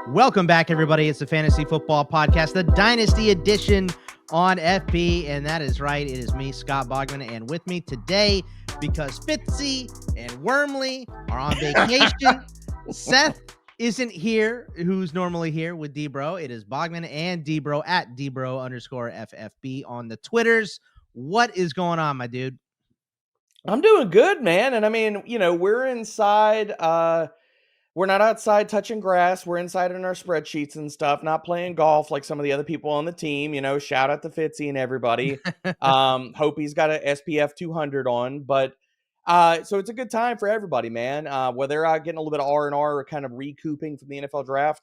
Welcome back, everybody. It's the Fantasy Football Podcast, the Dynasty edition on FB. And that is right. It is me, Scott Bogman. And with me today, because Fitzy and Wormley are on vacation, Seth isn't here, who's normally here with D-Bro. It is Bogman and D-Bro at D-Bro_FFB on the Twitters. What is going on, my dude? I'm doing good, man. And I mean, we're inside. We're not outside touching grass. We're inside in our spreadsheets and stuff, not playing golf like some of the other people on the team. Shout out to Fitzy and everybody. Hope he's got an SPF 200 on. But so it's a good time for everybody, man. Whether they're getting a little bit of R&R or kind of recouping from the NFL draft,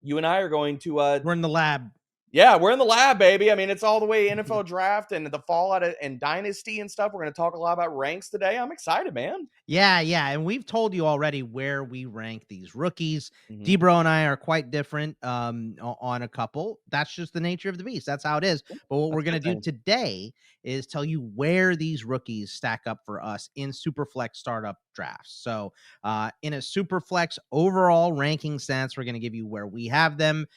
you and I are going to... We're in the lab. Yeah, we're in the lab, baby. I mean, it's all the way NFL draft and the fallout and Dynasty and stuff. We're going to talk a lot about ranks today. I'm excited, man. Yeah. And we've told you already where we rank these rookies. D-Bro and I are quite different on a couple. That's just the nature of the beast. That's how it is. But what we're going to do today is tell you where these rookies stack up for us in Superflex startup drafts. So in a Superflex overall ranking sense, we're going to give you where we have them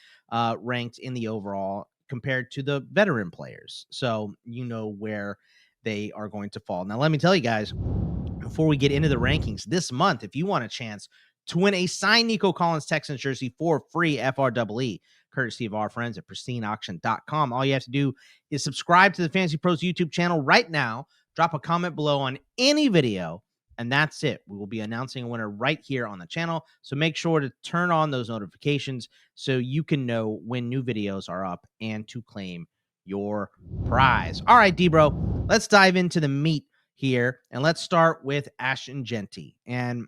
ranked in the overall compared to the veteran players. So you know where they are going to fall. Now, let me tell you guys, before we get into the rankings this month, if you want a chance to win a signed Nico Collins Texans jersey for free FREE, courtesy of our friends at pristineauction.com, all you have to do is subscribe to the Fantasy Pros YouTube channel right now, drop a comment below on any video, and that's it. We will be announcing a winner right here on the channel, so make sure to turn on those notifications so you can know when new videos are up and to claim your prize. All right, D-Bro, let's dive into the meat here, and let's start with Ashton Jeanty. And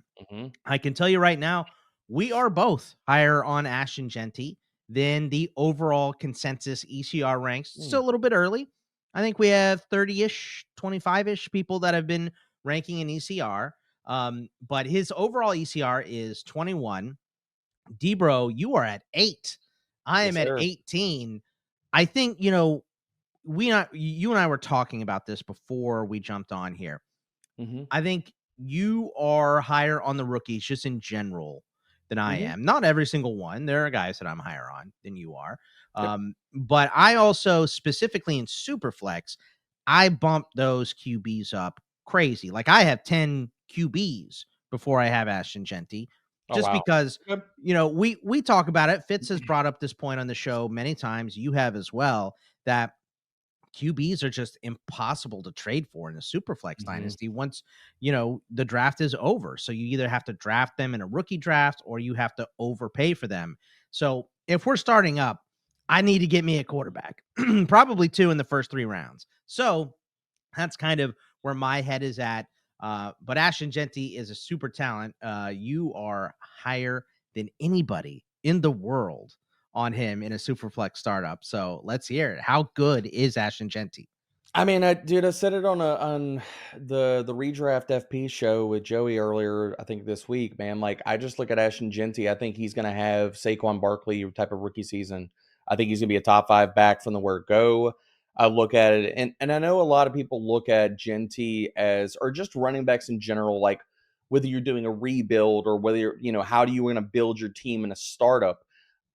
I can tell you right now, we are both higher on Ashton Jeanty than the overall consensus ECR ranks. Still a little bit early. I think we have 30-ish, 25-ish people that have been ranking in ECR. But his overall ECR is 21. D-Bro, you are at 8. I am at 18. I think, you and I were talking about this before we jumped on here. I think you are higher on the rookies just in general than I am. Not every single one. There are guys that I'm higher on than you are. But I also, specifically in Superflex, I bumped those QBs up crazy. Like, I have 10 QBs before I have Ashton Jeanty. Just because, we talk about it. Fitz has brought up this point on the show many times. You have as well, that QBs are just impossible to trade for in a Superflex dynasty once, the draft is over. So you either have to draft them in a rookie draft or you have to overpay for them. So if we're starting up, I need to get me a quarterback, probably 2 in the first 3 rounds. So that's kind of where my head is at. But Ashton Jeanty is a super talent. You are higher than anybody in the world on him in a Superflex startup. So let's hear it. How good is Ashton Jeanty? I mean, I said it on the redraft FP show with Joey earlier, I think this week, man. Like, I just look at Ashton Jeanty. I think he's going to have Saquon Barkley type of rookie season. I think he's going to be a top 5 back from the word go. I look at it, and I know a lot of people look at Jeanty as, or just running backs in general, like whether you're doing a rebuild or whether you're, how do you want to build your team in a startup.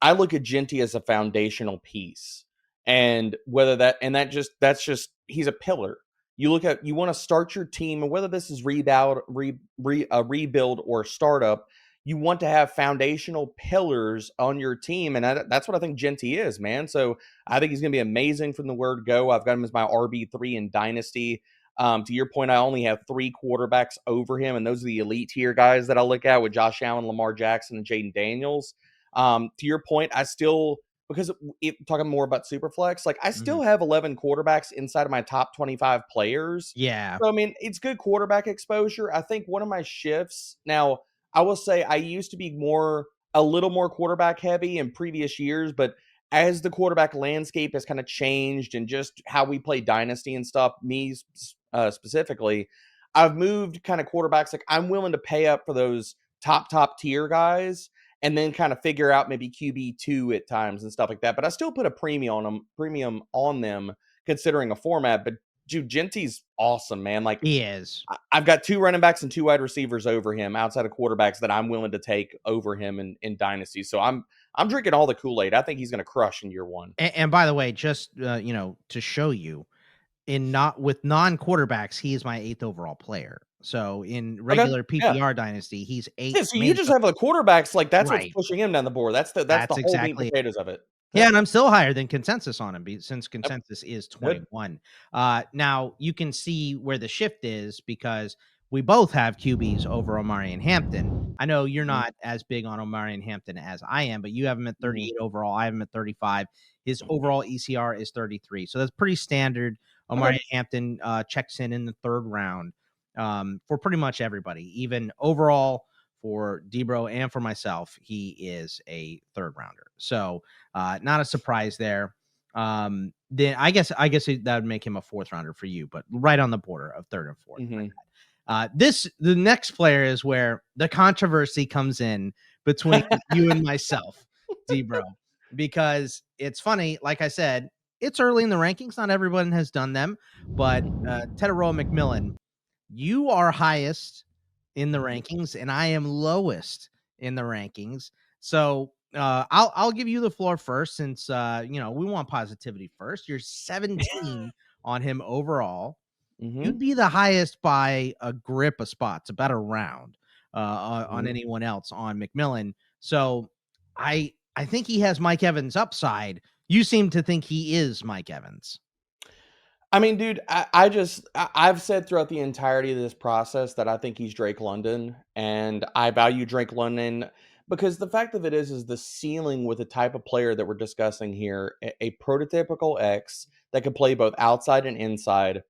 I look at Jeanty as a foundational piece, and that's just he's a pillar. You want to start your team, and whether this is rebuild or startup, you want to have foundational pillars on your team, and that's what I think Jeanty is, man. So I think he's going to be amazing from the word go. I've got him as my RB3 in Dynasty. To your point, I only have 3 quarterbacks over him, and those are the elite tier guys that I look at with Josh Allen, Lamar Jackson, and Jaden Daniels. To your point, I still, because talking more about Superflex, like I still have 11 quarterbacks inside of my top 25 players. Yeah. So, I mean, it's good quarterback exposure. I think one of my shifts now, I will say I used to be a little more quarterback heavy in previous years, but as the quarterback landscape has kind of changed and just how we play Dynasty and stuff, me specifically, I've moved kind of quarterbacks. Like, I'm willing to pay up for those top tier guys and then kind of figure out maybe QB2 at times and stuff like that. But I still put a premium on them considering a format. But dude, Jeanty's awesome, man. Like, He is. I've got 2 running backs and 2 wide receivers over him outside of quarterbacks that I'm willing to take over him in Dynasty. So I'm drinking all the Kool-Aid. I think he's going to crush in year 1. And by the way, just to show you, with non-quarterbacks, he is my 8th overall player. So in regular PPR Dynasty, he's 8th. Yeah, so you just have the quarterbacks, like, that's what's Right. pushing him down the board. That's the whole meat and exactly potatoes of it. Yeah, and I'm still higher than consensus on him since consensus is 21. Now you can see where the shift is because we both have QBs over Omarion Hampton. I know you're not as big on Omarion Hampton as I am, but you have him at 38 overall. I have him at 35. His overall ECR is 33. So that's pretty standard. Omarion Hampton checks in the 3rd round for pretty much everybody. Even overall for Debro and for myself, he is a 3rd rounder. So not a surprise there. Then I guess that would make him a 4th rounder for you, but right on the border of 3rd and 4th. The next player is where the controversy comes in between you and myself, Debro, because it's funny. Like I said, it's early in the rankings. Not everyone has done them, but Tetairoa McMillan, you are highest in the rankings, and I am lowest in the rankings. So I'll give you the floor first, since we want positivity first. You're 17 on him overall. You'd be the highest by a grip of spots, about a round on anyone else on McMillan. So I think he has Mike Evans upside. You seem to think he is Mike Evans. I mean, dude, I've said throughout the entirety of this process that I think he's Drake London, and I value Drake London because the fact of it is the ceiling with the type of player that we're discussing here, a prototypical X that can play both outside and inside.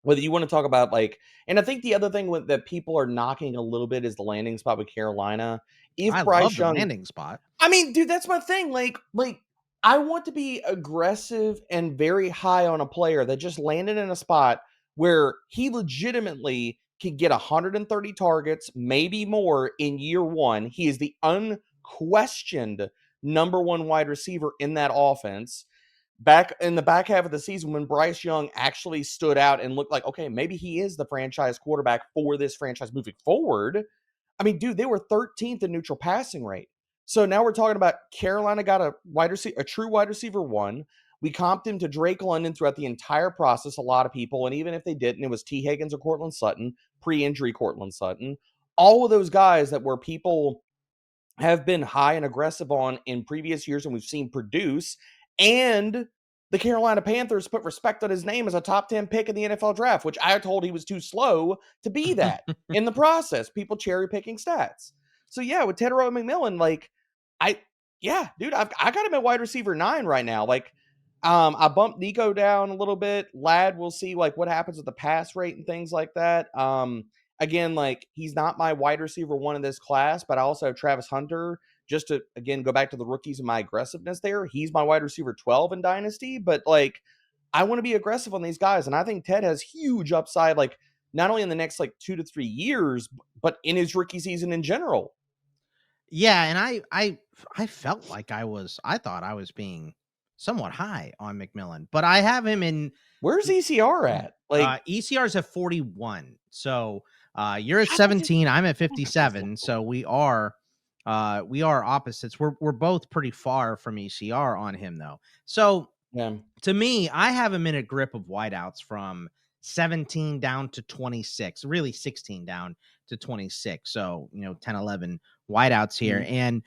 Whether you want to talk about, like, and I think the other thing that people are knocking a little bit is the landing spot with Carolina. I love the landing spot. I mean, dude, that's my thing. Like I want to be aggressive and very high on a player that just landed in a spot where he legitimately can get 130 targets, maybe more in year 1. He is the unquestioned number 1 wide receiver in that offense. Back in the back half of the season, when Bryce Young actually stood out and looked like, okay, maybe he is the franchise quarterback for this franchise moving forward. I mean, dude, they were 13th in neutral passing rate. So now we're talking about Carolina got a true wide receiver 1. We comped him to Drake London throughout the entire process. A lot of people, and even if they didn't, it was T. Higgins or Cortland Sutton, pre-injury Cortland Sutton. All of those guys that were people have been high and aggressive on in previous years, and we've seen produce. And the Carolina Panthers put respect on his name as a top 10 pick in the NFL draft, which I told he was too slow to be that in the process. People cherry picking stats. So yeah, with Tetairoa McMillan, like, dude, I got him at wide receiver 9 right now. Like, I bumped Nico down a little bit. Lad, we'll see like what happens with the pass rate and things like that. Again, like, he's not my wide receiver 1 in this class, but I also have Travis Hunter. Just to, again, go back to the rookies and my aggressiveness there. He's my wide receiver 12 in Dynasty, but like, I want to be aggressive on these guys. And I think Ted has huge upside, like, not only in the next like 2 to 3 years, but in his rookie season in general. Yeah. And I felt like I thought I was being somewhat high on McMillan, but I have him in. Where's ECR at? Like, ECR is at 41. So you're at 17. I'm at 57. So we are opposites. We're both pretty far from ECR on him, though. So to me, I have him in a grip of wideouts from 17 down to 26, really 16 down to 26. So 10, 11 wideouts here. And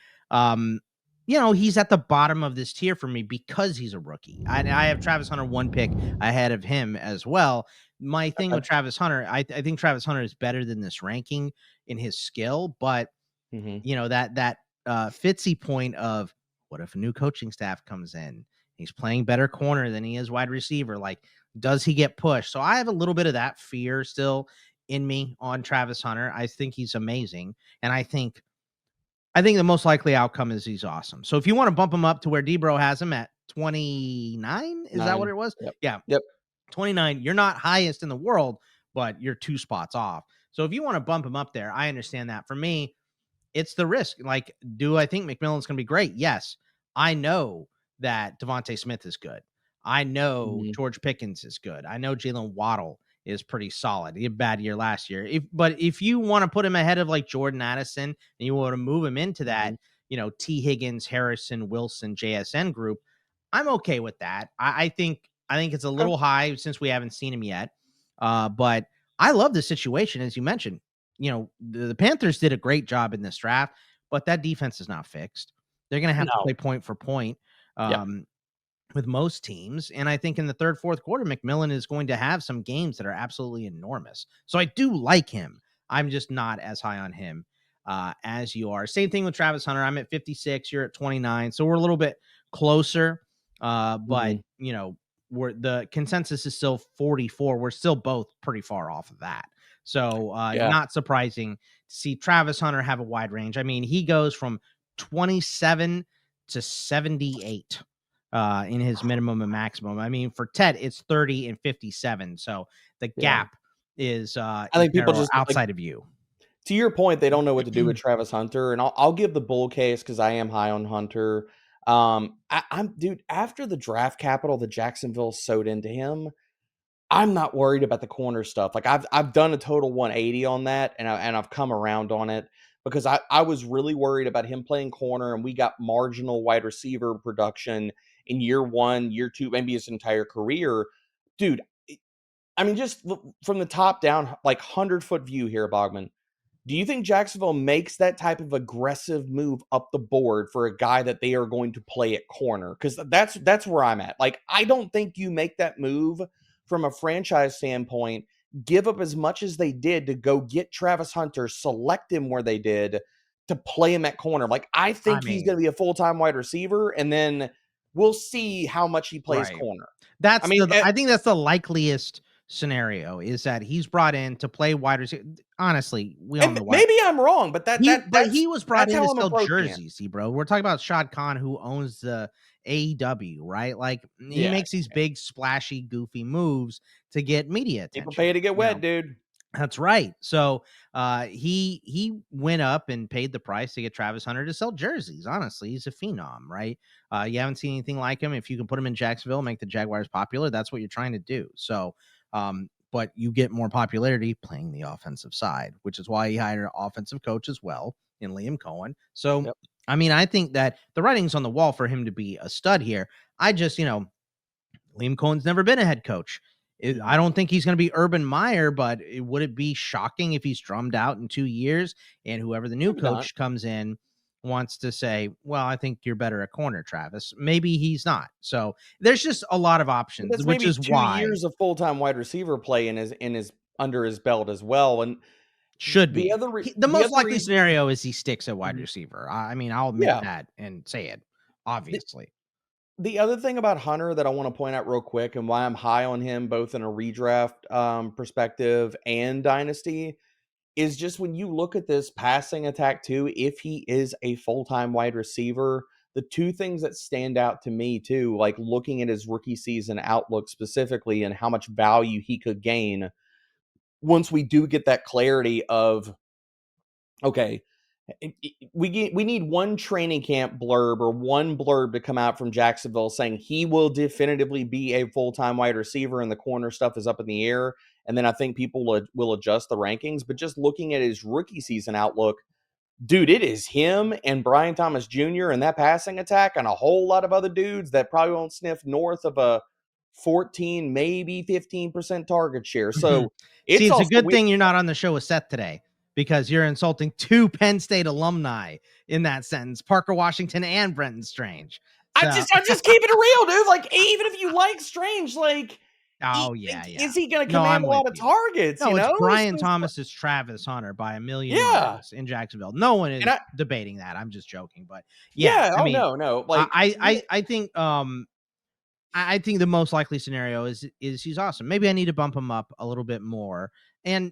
he's at the bottom of this tier for me because he's a rookie. I have Travis Hunter 1 pick ahead of him as well. My thing with Travis Hunter, I think Travis Hunter is better than this ranking in his skill, but that Fitzy point of, what if a new coaching staff comes in? He's playing better corner than he is wide receiver. Like, does he get pushed? So I have a little bit of that fear still in me on Travis Hunter. I think he's amazing. And I think the most likely outcome is he's awesome. So if you want to bump him up to where Debro has him at 29, is that what it was? Yep. Yeah. Yep. 29. You're not highest in the world, but you're 2 spots off. So if you want to bump him up there, I understand that. For me, it's the risk. Like, do I think McMillan's going to be great? Yes. I know that Devontae Smith is good. I know Mhm. George Pickens is good. I know Jalen Waddle is pretty solid. He had a bad year last year. But if you want to put him ahead of like Jordan Addison and you want to move him into that, Mhm. T. Higgins, Harrison, Wilson, JSN group, I'm okay with that. I think it's a Okay. little high since we haven't seen him yet. But I love the situation, as you mentioned. The Panthers did a great job in this draft, but that defense is not fixed. They're going to have to No. play point for point. Yeah. With most teams. And I think in the third, fourth quarter, McMillan is going to have some games that are absolutely enormous. So I do like him. I'm just not as high on him as you are. Same thing with Travis Hunter. I'm at 56. You're at 29. So we're a little bit closer. But, Mhm. the consensus is still 44. We're still both pretty far off of that. So Yeah. not surprising to see Travis Hunter have a wide range. I mean, he goes from 27 to 78 in his minimum and maximum. I mean, for Ted, it's 30 and 57. So the Yeah. gap is I think people narrower just, like, outside of you. to your point, they don't know what to do with Travis Hunter, and I'll give the bull case because I am high on Hunter. I'm dude, after the draft capital that Jacksonville sewed into him, I'm not worried about the corner stuff. Like I've done a total 180 on that, and I've come around on it because I was really worried about him playing corner, and we got marginal wide receiver production in year 1, year 2, maybe his entire career. Dude, I mean, just from the top down, like 100-foot view here, Bogman. Do you think Jacksonville makes that type of aggressive move up the board for a guy that they are going to play at corner? Because that's where I'm at. Like, I don't think you make that move from a franchise standpoint, give up as much as they did to go get Travis Hunter, select him where they did to play him at corner. Like, I I think he's mean, going to be a full-time wide receiver, and then we'll see how much he plays right. corner. I mean, I think that's the likeliest scenario is that he's brought in to play wide receiver. Honestly, we all and know why. maybe I'm wrong, but He was brought that's in to how I'm sell approaching it. jerseys, bro. We're talking about Shad Khan, who owns the AEW, right? Like he Yeah. makes these big, splashy, goofy moves to get media People pay attention. to get wet, dude. That's right. So he went up and paid the price to get Travis Hunter to sell jerseys. Honestly, he's a phenom, right? You haven't seen anything like him. If you can put him in Jacksonville, make the Jaguars popular, that's what you're trying to do. So, but you get more popularity playing the offensive side, which is why he hired an offensive coach as well in Liam Cohen. So, Yep. I mean, I think that the writing's on the wall for him to be a stud here. I just, Liam Cohen's never been a head coach. I Mhm. don't think he's going to be Urban Meyer, but would it be shocking if he's drummed out in 2 years and whoever the new Maybe not. coach comes in wants to say, well, I think you're better at corner, Travis. Maybe he's not. So there's just a lot of But options, that's which maybe is 2 why years of full-time wide receiver play in his under his belt as well, and should the be other re the the most other likely reason. scenario is he sticks at wide Mhm. receiver. I mean, I'll admit Yeah. that and say it, The obviously. the other thing about Hunter that I wanna point out real quick and why I'm high on him both in a redraft, perspective and dynasty is just when you look at this passing attack too, if he is a full-time wide receiver, the 2 things that stand out to me too, like looking at his rookie season outlook specifically and how much value he could gain once we do get that clarity of, okay, we need one training camp blurb or one blurb to come out from Jacksonville saying he will definitively be a full-time wide receiver and the corner stuff is up in the air. And then I think people will adjust the rankings. But just looking at his rookie season outlook, dude, it is him and Brian Thomas Jr. and that passing attack and a whole lot of other dudes that probably won't sniff north of a 14, maybe 15% target share. So See, it's it's a also good weird. thing you're not on the show with Seth today because you're insulting 2 Penn State alumni in that sentence, Parker Washington and Brenton Strange. So, I'm just keeping it real, dude. Like, even if you like Strange, like, oh yeah, is yeah. he going to No, command I'm a with lot of you. targets? No, it's So Brian it's like, Thomas's Travis Hunter by a million yeah, miles in Jacksonville. No one and is debating that. I'm just joking, but yeah, yeah, I oh mean, no, no, like, I think the most likely scenario is he's awesome. Maybe I need to bump him up a little bit more. And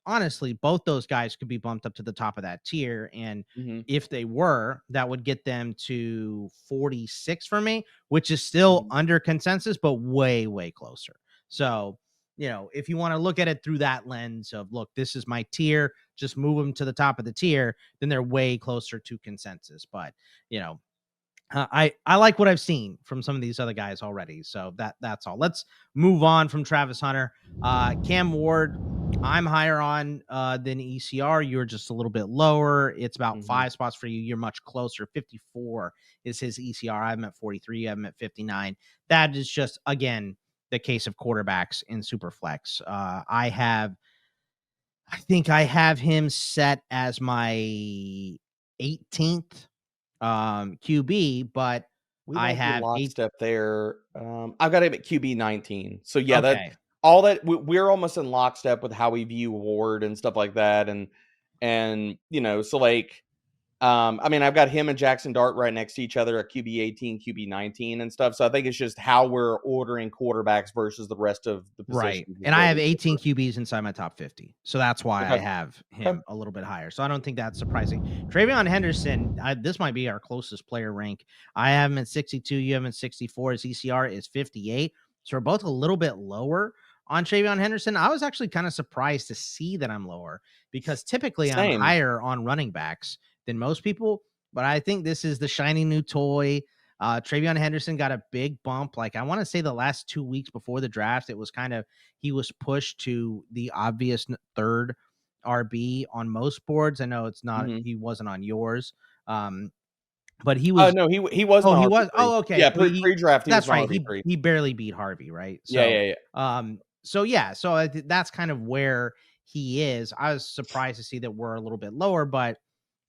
honestly, both those guys could be bumped up to the top of that tier. And mhm, if they were, that would get them to 46 for me, which is still mhm. under consensus, but way, way closer. So, if you want to look at it through that lens of, look, this is my tier, just move them to the top of the tier, then they're way closer to consensus. But, you know, I like what I've seen from some of these other guys already. So that's all. Let's move on from Travis Hunter. Cam Ward, I'm higher on than ECR. You're just a little bit lower. It's about 5 spots for you. You're much closer. 54 is his ECR. I'm at 43. I'm at 59. That is just, again, the case of quarterbacks in Superflex. I think I have him set as my 18th QB, but We I might be have lockstep there. I've got him at QB 19. So yeah, that okay. all that we're almost in lockstep with how we view Ward and stuff like that, and so like, I mean, I've got him and Jaxson Dart right next to each other at QB 18, QB 19, and stuff. So I think it's just how we're ordering quarterbacks versus the rest of the Right. positions is And I where have we 18 differ. QBs inside my top 50. So that's why I Okay. have Okay. him a little bit higher. So I don't think that's surprising. TreVeyon Henderson, this might be our closest player rank. I have him at 62. You have him at 64. His ECR is 58. So we're both a little bit lower on TreVeyon Henderson. I was actually kind of surprised to see that I'm lower because typically I'm Same. higher on running backs than most people. But I think this is the shiny new toy. TreVeyon Henderson got a big bump. Like I want to say the last 2 weeks before the draft, it was kind of he was pushed to the obvious third RB on most boards. I know it's not he wasn't on yours, but he was. No, he was Oh, my he was. RB3. Oh, okay. Yeah, Well, pre-draft he was that's my right. RB3. He barely beat Harvey, right? Yeah, So, yeah, yeah. that's kind of where he is. I was surprised to see that we're a little bit lower, but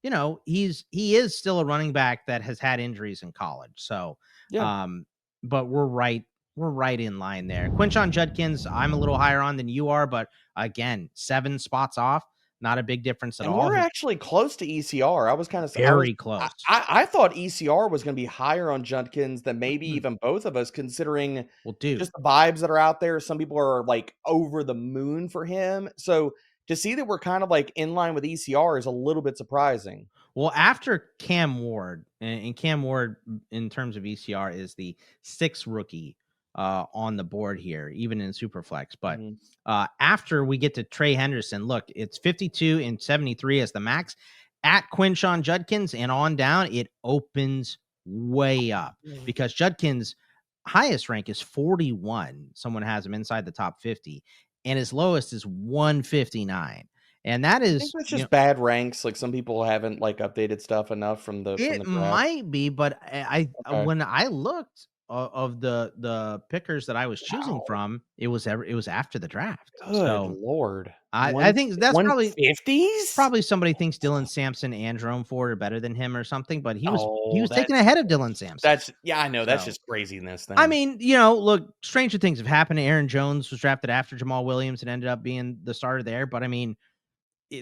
he is still a running back that has had injuries in college. So, Yeah. but we're right in line there. Quinshon Judkins, I'm a little higher on than you are, but again, 7 spots off, not a big difference at And all. we're actually close to ECR. I was kind of Very close. I thought ECR was going to be higher on Judkins than maybe Mhm. even both of us, considering Well, dude, just the vibes that are out there. Some people are like over the moon for him. So to see that we're kind of like in line with ECR is a little bit surprising. well, after Cam Ward, and Cam Ward in terms of ECR is the 6th rookie on the board here, even in Superflex. But Mhm. after we get to Trey Henderson, look, it's 52 and 73 as the max. At Quinshon Judkins and on down, it opens way up because Judkins' highest rank is 41. Someone has him inside the top 50, and his lowest is 159. And that I think is, that's just bad ranks. Like some people haven't like updated stuff enough from it the draft. might be, but Okay. when I looked of the pickers that I was choosing Wow. from, it was after the draft. Good So lord. I think that's probably 150s? somebody thinks Dylan Sampson and Jerome Ford are better than him or something, but he Oh, was taken ahead of Dylan Sampson. that's yeah, I know. That's So just craziness I then. mean, look, stranger things have happened. Aaron Jones was drafted after Jamal Williams and ended up being the starter there. But I mean,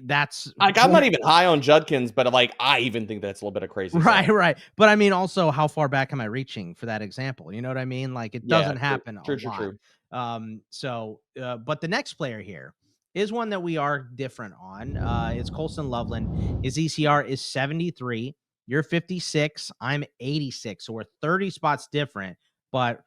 that's Like, I'm not even high on Judkins, but, like, I even think that's a little bit of crazy right, sauce. right. But I mean, also, how far back am I reaching for that example? You know what I mean? Like, it Yeah, doesn't true. happen a True, true, lot. true. But the next player here is one that we are different on. It's Colston Loveland. His ECR is 73. You're 56. I'm 86. So we're 30 spots different, but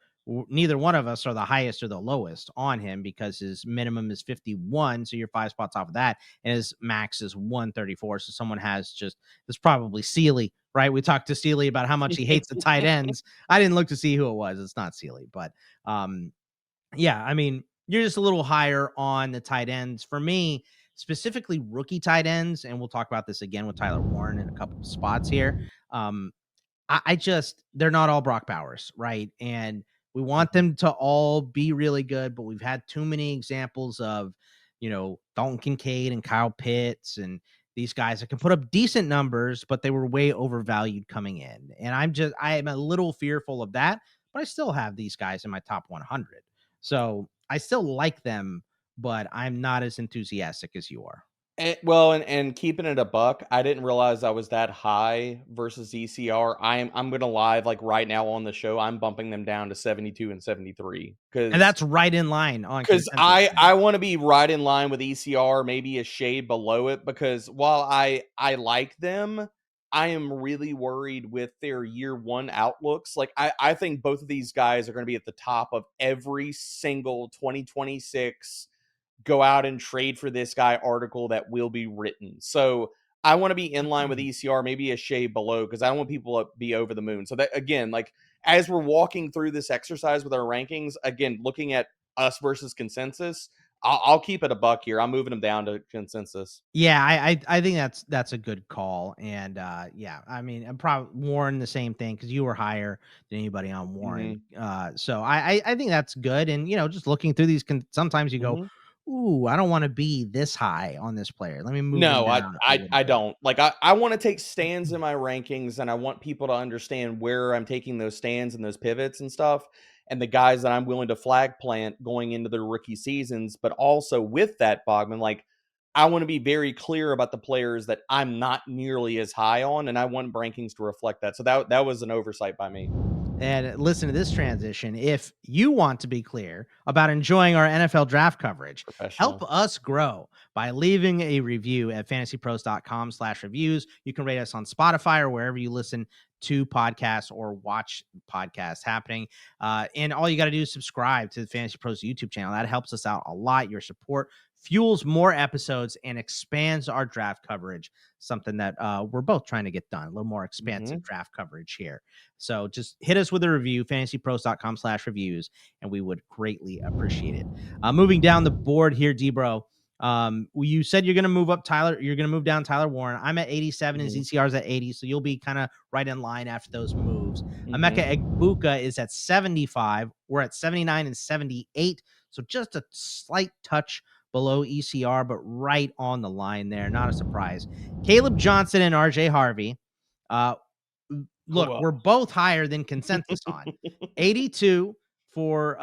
neither one of us are the highest or the lowest on him because his minimum is 51. So you're 5 spots off of that. And his max is 134. So someone has just, it's probably Sealy, right? We talked to Sealy about how much he hates the tight ends. I didn't look to see who it was. It's not Sealy, but yeah, I mean, you're just a little higher on the tight ends. For me, specifically rookie tight ends, and we'll talk about this again with Tyler Warren in a couple of spots here. Um, I just they're not all Brock Bowers, right? And we want Mhm. them to all be really good, but we've had too many examples of, Dalton Kincaid and Kyle Pitts and these guys that can put up decent numbers, but they were way overvalued coming in. And I am a little fearful of that, but I still have these guys in my top 100. So I still like them, but I'm not as enthusiastic as you are. And keeping it a buck, I didn't realize I was that high versus ECR. I'm gonna lie, like, right now on the show, I'm bumping them down to 72 and 73 And because that's right in line on because consensus I for I me. want to be right in line with ECR, maybe a shade below it. Because while I like them, I am really worried with their year one outlooks. Like I think both of these guys are going to be at the top of every single 2026 go out and trade for this guy article that will be written. So I want to be in line with ECR, maybe a shade below, because I don't want people to be over the moon. So that, again, like as we're walking through this exercise with our rankings, again, looking at us versus consensus, I'll keep it a buck here. I'm moving them down to consensus. Yeah, I think that's a good call, and yeah, I mean, I'm probably Warren the same thing because you were higher than anybody on Warren. So I think that's good, and just looking through these, sometimes you go, ooh, I don't want to be this high on this player. Let me move them No, down a little I bit. don't. Like I want to take stands in my rankings, and I want people to understand where I'm taking those stands and those pivots and stuff, and the guys that I'm willing to flag plant going into their rookie seasons. But also with that, Bogman, like I want to be very clear about the players that I'm not nearly as high on, and I want rankings to reflect that. So that was an oversight by me. And listen to this transition. If you want to be clear about enjoying our NFL draft coverage, help Professional. us grow by leaving a review at fantasypros.com/reviews. You can rate us on Spotify or wherever you listen to podcasts or watch podcasts happening. And all you got to do is subscribe to the Fantasy Pros YouTube channel. That helps us out a lot. Your support fuels more episodes and expands our draft coverage, something that we're both trying to get done, a little more expansive draft coverage here. So just hit us with a review, fantasypros.com/reviews, and we would greatly appreciate it. Moving down the board here, D-Bro. You said you're going to move up Tyler. You're going to move down Tyler Warren. I'm at 87 and ZCR's at 80. So you'll be kind of right in line after those moves. Emeka Egbuka is at 75. We're at 79 and 78. So just a slight touch below ECR, but right on the line there. Not a surprise. Kaleb Johnson and RJ Harvey. Look, we're both higher than consensus on 82 for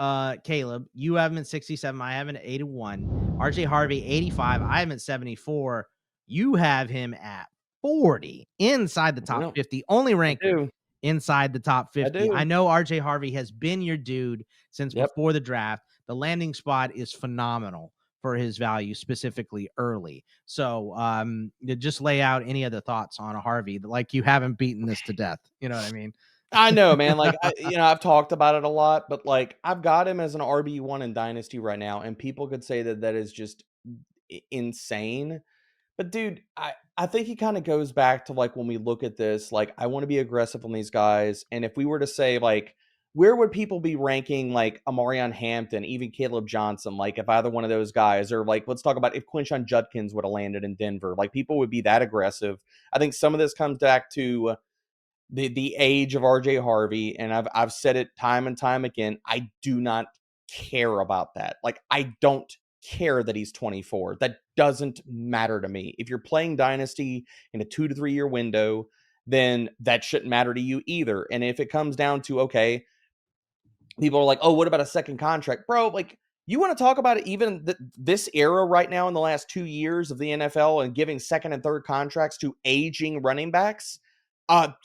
Kaleb. You have him at 67. I have him at 81. RJ Harvey, 85. I have him at 74. You have him at 40 inside the top 50. Only ranking inside the top 50. I know RJ Harvey has been your dude since before the draft. The landing spot is phenomenal for his value, specifically early. So just lay out any other thoughts on a Harvey, like you haven't beaten this to death. You know what I mean? I know, man. Like, I've talked about it a lot, but like, I've got him as an RB1 in Dynasty right now, and people could say that is just insane. But dude, I think he kind of goes back to like when we look at this, like I want to be aggressive on these guys, and if we were to say like, where would people be ranking like Omarion Hampton, even Kaleb Johnson, like if either one of those guys, or like let's talk about if Quinshon Judkins would have landed in Denver, like people would be that aggressive. I think some of this comes back to the age of RJ Harvey, and I've said it time and time again. I do not care about that. Like I don't care that he's 24. That doesn't matter to me. If you're playing Dynasty in a 2 to 3 year window, then that shouldn't matter to you either. And if it comes down to, okay, people are like, oh, what about a second contract? Bro, like you want to talk about it, even this era right now in the last 2 years of the NFL and giving second and third contracts to aging running backs.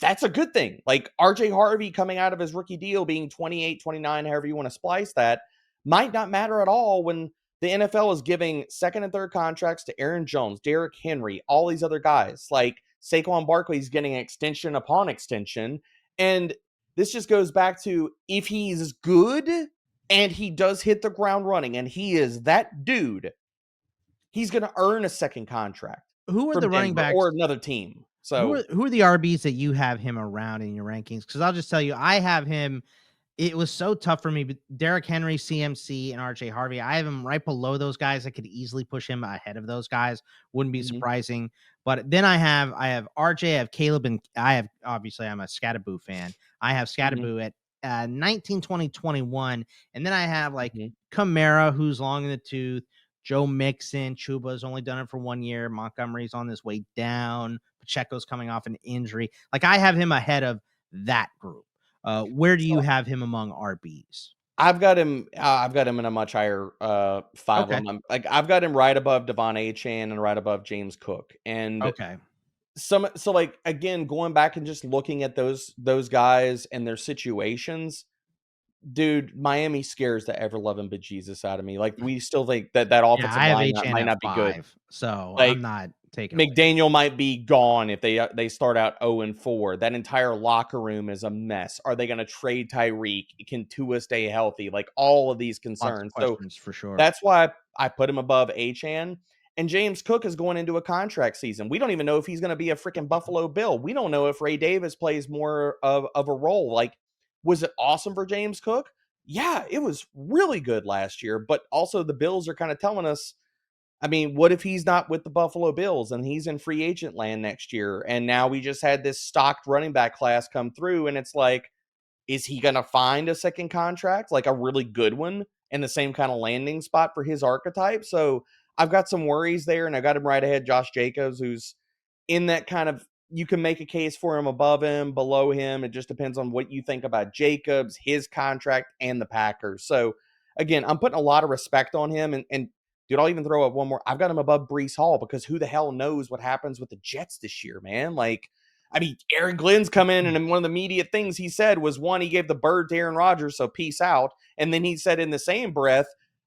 That's a good thing. Like RJ Harvey coming out of his rookie deal being 28, 29, however you want to splice that, might not matter at all when the NFL is giving second and third contracts to Aaron Jones, Derrick Henry, all these other guys. Like Saquon Barkley's getting extension upon extension. And this just goes back to if he's good and he does hit the ground running and he is that dude, he's going to earn a second contract. Who are the running backs or another team? So who are the RBs that you have him around in your rankings? Because I'll just tell you, I have him. It was so tough for me, but Derrick Henry, CMC, and RJ Harvey, I have him right below those guys. I could easily push him ahead of those guys. Wouldn't be surprising. But then I have RJ, I have Kaleb, and I have, obviously I'm a Skattebo fan. I have Skattebo at 19, 20, 21. And then I have like Kamara, who's long in the tooth. Joe Mixon, Chuba's only done it for 1 year. Montgomery's on his way down. Pacheco's coming off an injury. Like I have him ahead of that group. Where do you have him among RBs? I've got him in a much higher 5. Okay. Like I've got him right above Devon Achane and right above James Cook. And so like again, going back and just looking at those guys and their situations, dude, Miami scares the ever loving bejesus out of me. Like we still think that offensive line might not be good. So like, I'm not taking McDaniel might be gone if they start out 0-4. That entire locker room is a mess. Are they going to trade Tyreek? Can Tua stay healthy? Like all of these concerns. Lots of questions for sure. That's why I put him above Achane. And James Cook is going into a contract season. We don't even know if he's going to be a freaking Buffalo Bill. We don't know if Ray Davis plays more of a role. Like, was it awesome for James Cook? Yeah, it was really good last year. But also the Bills are kind of telling us, I mean, what if he's not with the Buffalo Bills and he's in free agent land next year? And now we just had this stocked running back class come through, and it's like, is he going to find a second contract, like a really good one, and the same kind of landing spot for his archetype? So I've got some worries there, and I got him right ahead Josh Jacobs, who's in that kind of, you can make a case for him above him, below him. It just depends on what you think about Jacobs, his contract, and the Packers. So again, I'm putting a lot of respect on him, and dude, I'll even throw up one more. I've got him above Breece Hall because who the hell knows what happens with the Jets this year, man? Like, I mean, Aaron Glenn's come in, and one of the immediate things he said was, one, he gave the bird to Aaron Rodgers, so peace out. And then he said in the same breath,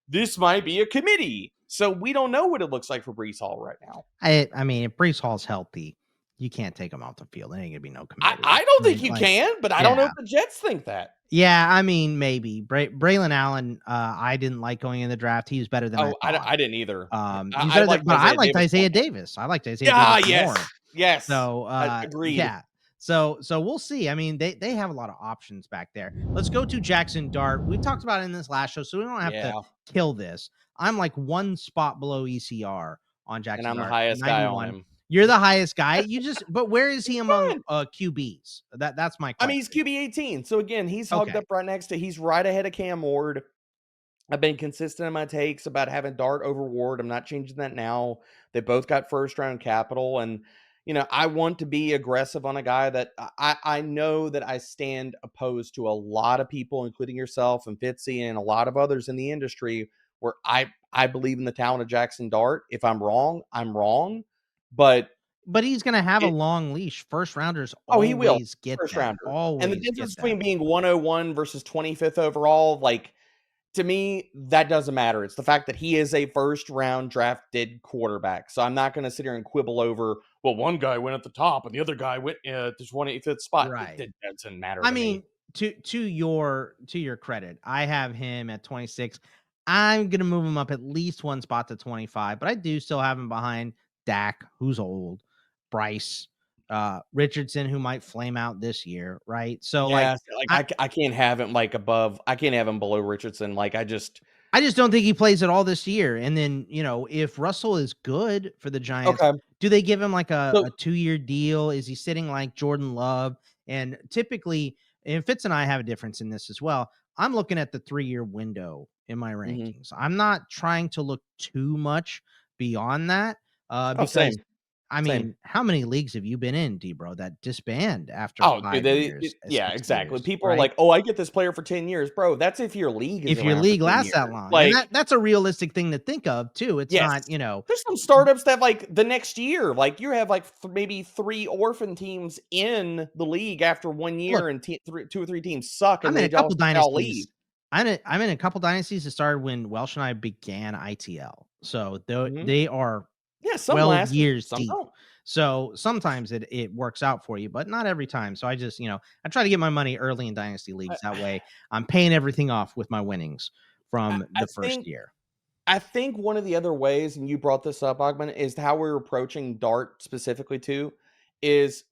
this might be a committee. So we don't know what it looks like for Breece Hall right now. I mean, if Breece Hall's healthy, you can't take him off the field. There ain't gonna be no committee. I don't think you can, but I don't know if the Jets think that. Yeah, I mean, maybe Braylon Allen. I didn't like going in the draft. He was better than I thought. I didn't either. I liked Isaiah Davis. I liked Isaiah Davis more. Yes. So agreed. Yeah. So we'll see. I mean, they have a lot of options back there. Let's go to Jaxson Dart. We talked about it in this last show, so we don't have to kill this. I'm like one spot below ECR on Jaxson Dart. And I'm the highest 91. Guy on him. You're the highest guy. But where is he among QBs? That's my question. I mean, he's QB 18. So again, he's hugged up right next to, he's right ahead of Cam Ward. I've been consistent in my takes about having Dart over Ward. I'm not changing that now. They both got first round capital. And, you know, I want to be aggressive on a guy that I know that I stand opposed to a lot of people, including yourself and Fitzy and a lot of others in the industry, where I believe in the talent of Jaxson Dart. If I'm wrong, I'm wrong. But he's going to have a long leash. First rounders always he will. Get first that. rounder. Always. And the difference between being 101 versus 25th overall, like, to me, that doesn't matter. It's the fact that he is a first round drafted quarterback. So I'm not going to sit here and quibble over, well, one guy went at the top and the other guy went to 25th spot. Right. It doesn't matter. I mean, to your credit, I have him at 26. I'm going to move him up at least one spot to 25, but I do still have him behind Dak, who's old, Bryce, Richardson, who might flame out this year, right? So I can't have him above. I can't have him below Richardson. I just don't think he plays at all this year. And then, you know, if Russell is good for the Giants, do they give him a 2-year deal? Is he sitting like Jordan Love? And typically, and Fitz and I have a difference in this as well. I'm looking at the 3-year window in my rankings. I'm not trying to look too much beyond that. Because I mean, how many leagues have you been in, D-Bro, that disband after 5 years? Yeah, exactly. Years, people are like, oh, I get this player for 10 years. Bro, that's if your league lasts that long. And that's a realistic thing to think of, too. It's not, you know. There's some startups that, the next year, you have, maybe 3 orphan teams in the league after 1 year, and 2 or 3 teams suck, and they all leave. I'm in a couple dynasties that started when Welsh and I began ITL. So they are years deep. So sometimes it works out for you, but not every time. So I just, I try to get my money early in dynasty leagues. That way I'm paying everything off with my winnings from the first year. I think one of the other ways, and you brought this up, Bogman, is how we're approaching Dart specifically too, is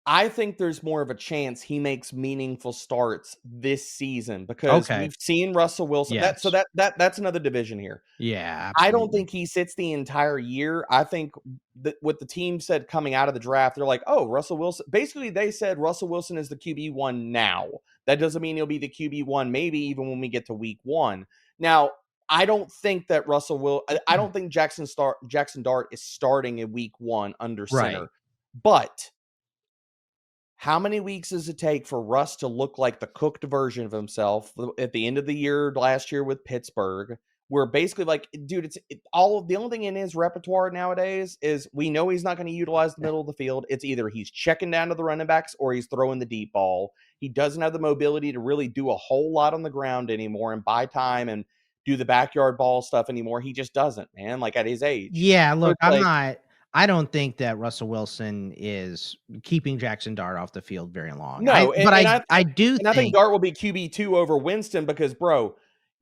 I think there's more of a chance he makes meaningful starts this season because we've seen Russell Wilson. Yes. That's another division here. Yeah, absolutely. I don't think he sits the entire year. I think that what the team said coming out of the draft, they're like, oh, Russell Wilson. Basically, they said Russell Wilson is the QB1 now. That doesn't mean he'll be the QB1 maybe even when we get to week 1. Now, I don't think that I don't think Jaxson Dart is starting in week 1 under center. But how many weeks does it take for Russ to look like the cooked version of himself at the end of the year last year with Pittsburgh, where basically dude, the only thing in his repertoire nowadays is we know he's not going to utilize the middle of the field. It's either he's checking down to the running backs or he's throwing the deep ball. He doesn't have the mobility to really do a whole lot on the ground anymore and buy time and do the backyard ball stuff anymore. He just doesn't, man, at his age. Yeah, look, I don't think that Russell Wilson is keeping Jaxson Dart off the field very long. No, I do think Dart will be QB2 over Winston because, bro,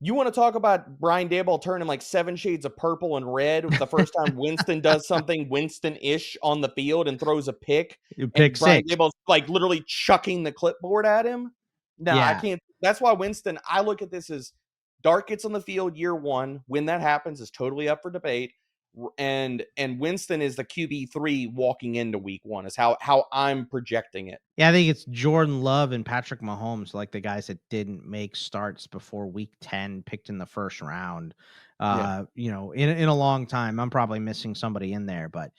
You want to talk about Brian Daboll turning like 7 shades of purple and red the first time Winston does something Winston-ish on the field and throws a pick, Pick and Brian six. Daboll's like literally chucking the clipboard at him? No, I Yeah. can't. That's why Winston, I look at this as Dart gets on the field year one. When that happens is totally up for debate. And Winston is the QB3 walking into week one is how I'm projecting it. Yeah, I think it's Jordan Love and Patrick Mahomes, like the guys that didn't make starts before week 10, picked in the first round. You know, in a long time. I'm probably missing somebody in there, but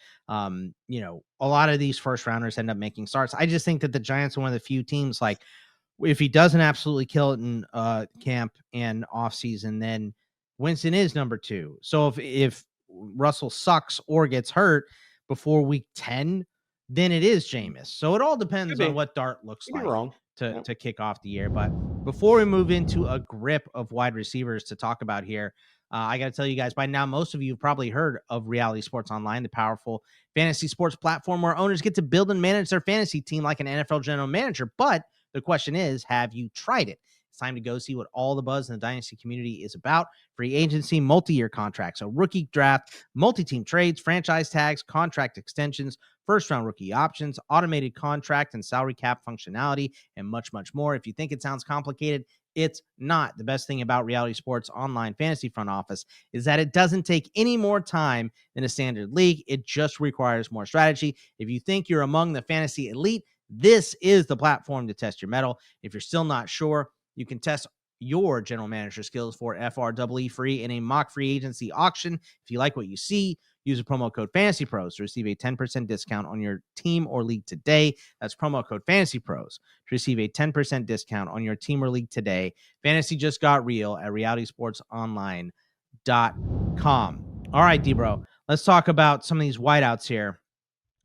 you know, a lot of these first rounders end up making starts. I just think that the Giants are one of the few teams, like, if he doesn't absolutely kill it in camp and offseason, then Winston is number 2. So if Russell sucks or gets hurt before week 10, then it is Jameis. So it all depends on what Dart looks Could be like wrong. to kick off the year. But before we move into a grip of wide receivers to talk about here, I got to tell you guys, by now, most of you have probably heard of Reality Sports Online, the powerful fantasy sports platform where owners get to build and manage their fantasy team like an NFL general manager. But the question is, have you tried it? It's time to go see what all the buzz in the Dynasty community is about. Free agency, multi-year contracts, a rookie draft, multi-team trades, franchise tags, contract extensions, first-round rookie options, automated contract and salary cap functionality, and much, much more. If you think it sounds complicated, it's not. The best thing about Reality Sports Online Fantasy Front Office is that it doesn't take any more time than a standard league. It just requires more strategy. If you think you're among the fantasy elite, this is the platform to test your mettle. If you're still not sure, you can test your general manager skills for FREE free in a mock free agency auction. If you like what you see, use a promo code FantasyPros to receive a 10% discount on your team or league today. That's promo code FantasyPros to receive a 10% discount on your team or league today. Fantasy just got real at realitysportsonline.com. All right, D-Bro, let's talk about some of these wideouts here.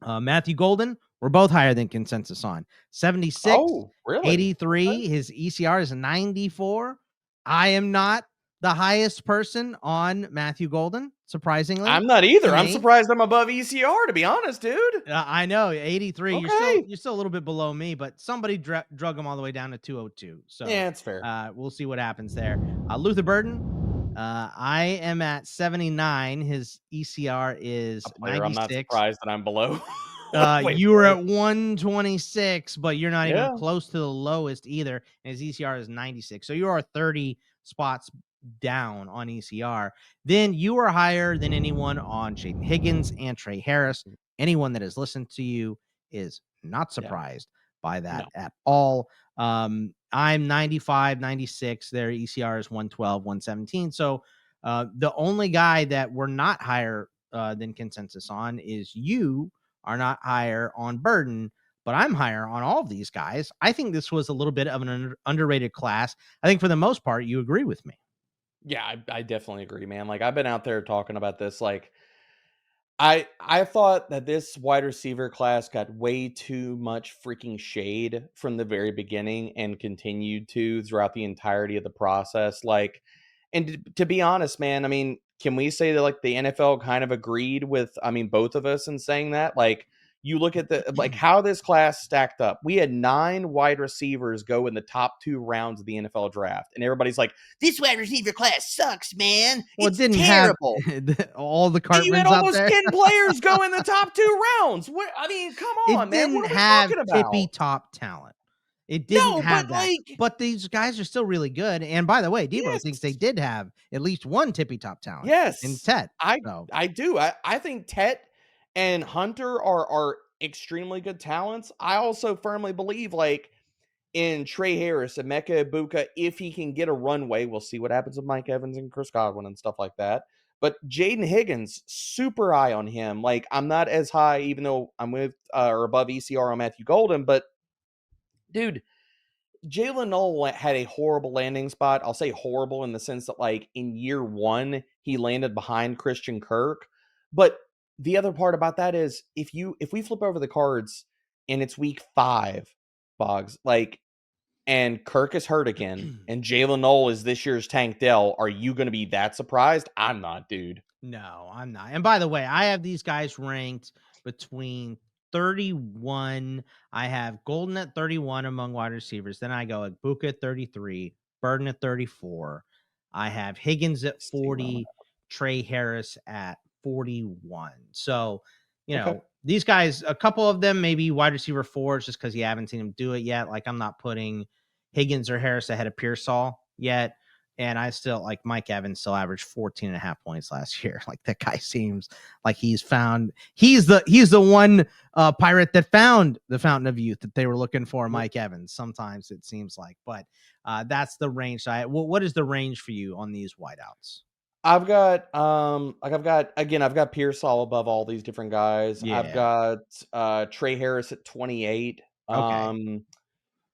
Matthew Golden, we're both higher than consensus on 76, Oh, really? 83. His ECR is 94. I am not the highest person on Matthew Golden, surprisingly. I'm not either. I'm surprised I'm above ECR, to be honest, dude. I know, 83. Okay. You're still a little bit below me, but somebody drug him all the way down to 202. So yeah, it's fair. We'll see what happens there. Luther Burden, I am at 79. His ECR is 96. I'm not surprised that I'm below. You were at 126, but you're not even Yeah. close to the lowest either. And his ECR is 96. So you are 30 spots down on ECR. Then you are higher than anyone on Jayden Higgins and Trey Harris. Anyone that has listened to you is not surprised by that at all. I'm 95, 96. Their ECR is 112, 117. So the only guy that we're not higher than consensus on is you. Are not higher on Burden, but I'm higher on all of these guys. I think this was a little bit of an underrated class. I think for the most part, you agree with me. Yeah, I definitely agree, man. Like, I've been out there talking about this. Like, I thought that this wide receiver class got way too much freaking shade from the very beginning and continued to throughout the entirety of the process. Like, and to be honest, man, I mean, can we say that like the NFL kind of agreed with, I mean, both of us in saying that? Like, you look at the like how this class stacked up. We had 9 wide receivers go in the top 2 rounds of the NFL draft, and everybody's like, "This wide receiver class sucks, man. Well, it's it didn't terrible." have all the And you had Cartmans up almost there. 10 players go in the top 2 rounds. What? I mean, come on, It man. didn't What are we have talking about? tippy top talent. It didn't No, have but that. like, But these guys are still really good. And by the way, Debo yes, thinks they did have at least one tippy top talent in yes, Tet. I So I do. I think Tet and Hunter are extremely good talents. I also firmly believe like in Trey Harris, Emeka Egbuka, if he can get a runway, we'll see what happens with Mike Evans and Chris Godwin and stuff like that. But Jaydon Higgins, super high on him. Like, I'm not as high, even though I'm with or above ECR on Matthew Golden. But dude, Jaylin Noel had a horrible landing spot. I'll say horrible in the sense that, like, in year one, he landed behind Christian Kirk. But the other part about that is if we flip over the cards and it's week 5, Boggs, like, and Kirk is hurt again, and Jalen Noel is this year's Tank Dell, are you going to be that surprised? I'm not, dude. no, I'm not. And by the way, I have these guys ranked between 31. I have Golden at 31 among wide receivers. Then I go Egbuka at 33, Burden at 34. I have Higgins at 40, Trey Harris at 41. So, these guys, a couple of them, maybe wide receiver 4s, just because you haven't seen him do it yet. Like, I'm not putting Higgins or Harris ahead of Pearsall yet. And I still like Mike Evans still averaged 14.5 points last year. Like, that guy seems like he's the one pirate that found the fountain of youth that they were looking for. Mike Evans. Sometimes it seems like, but that's the range. What is the range for you on these wideouts? I've got I've got Pearsall above all these different guys. Yeah. I've got Trey Harris at 28. Okay.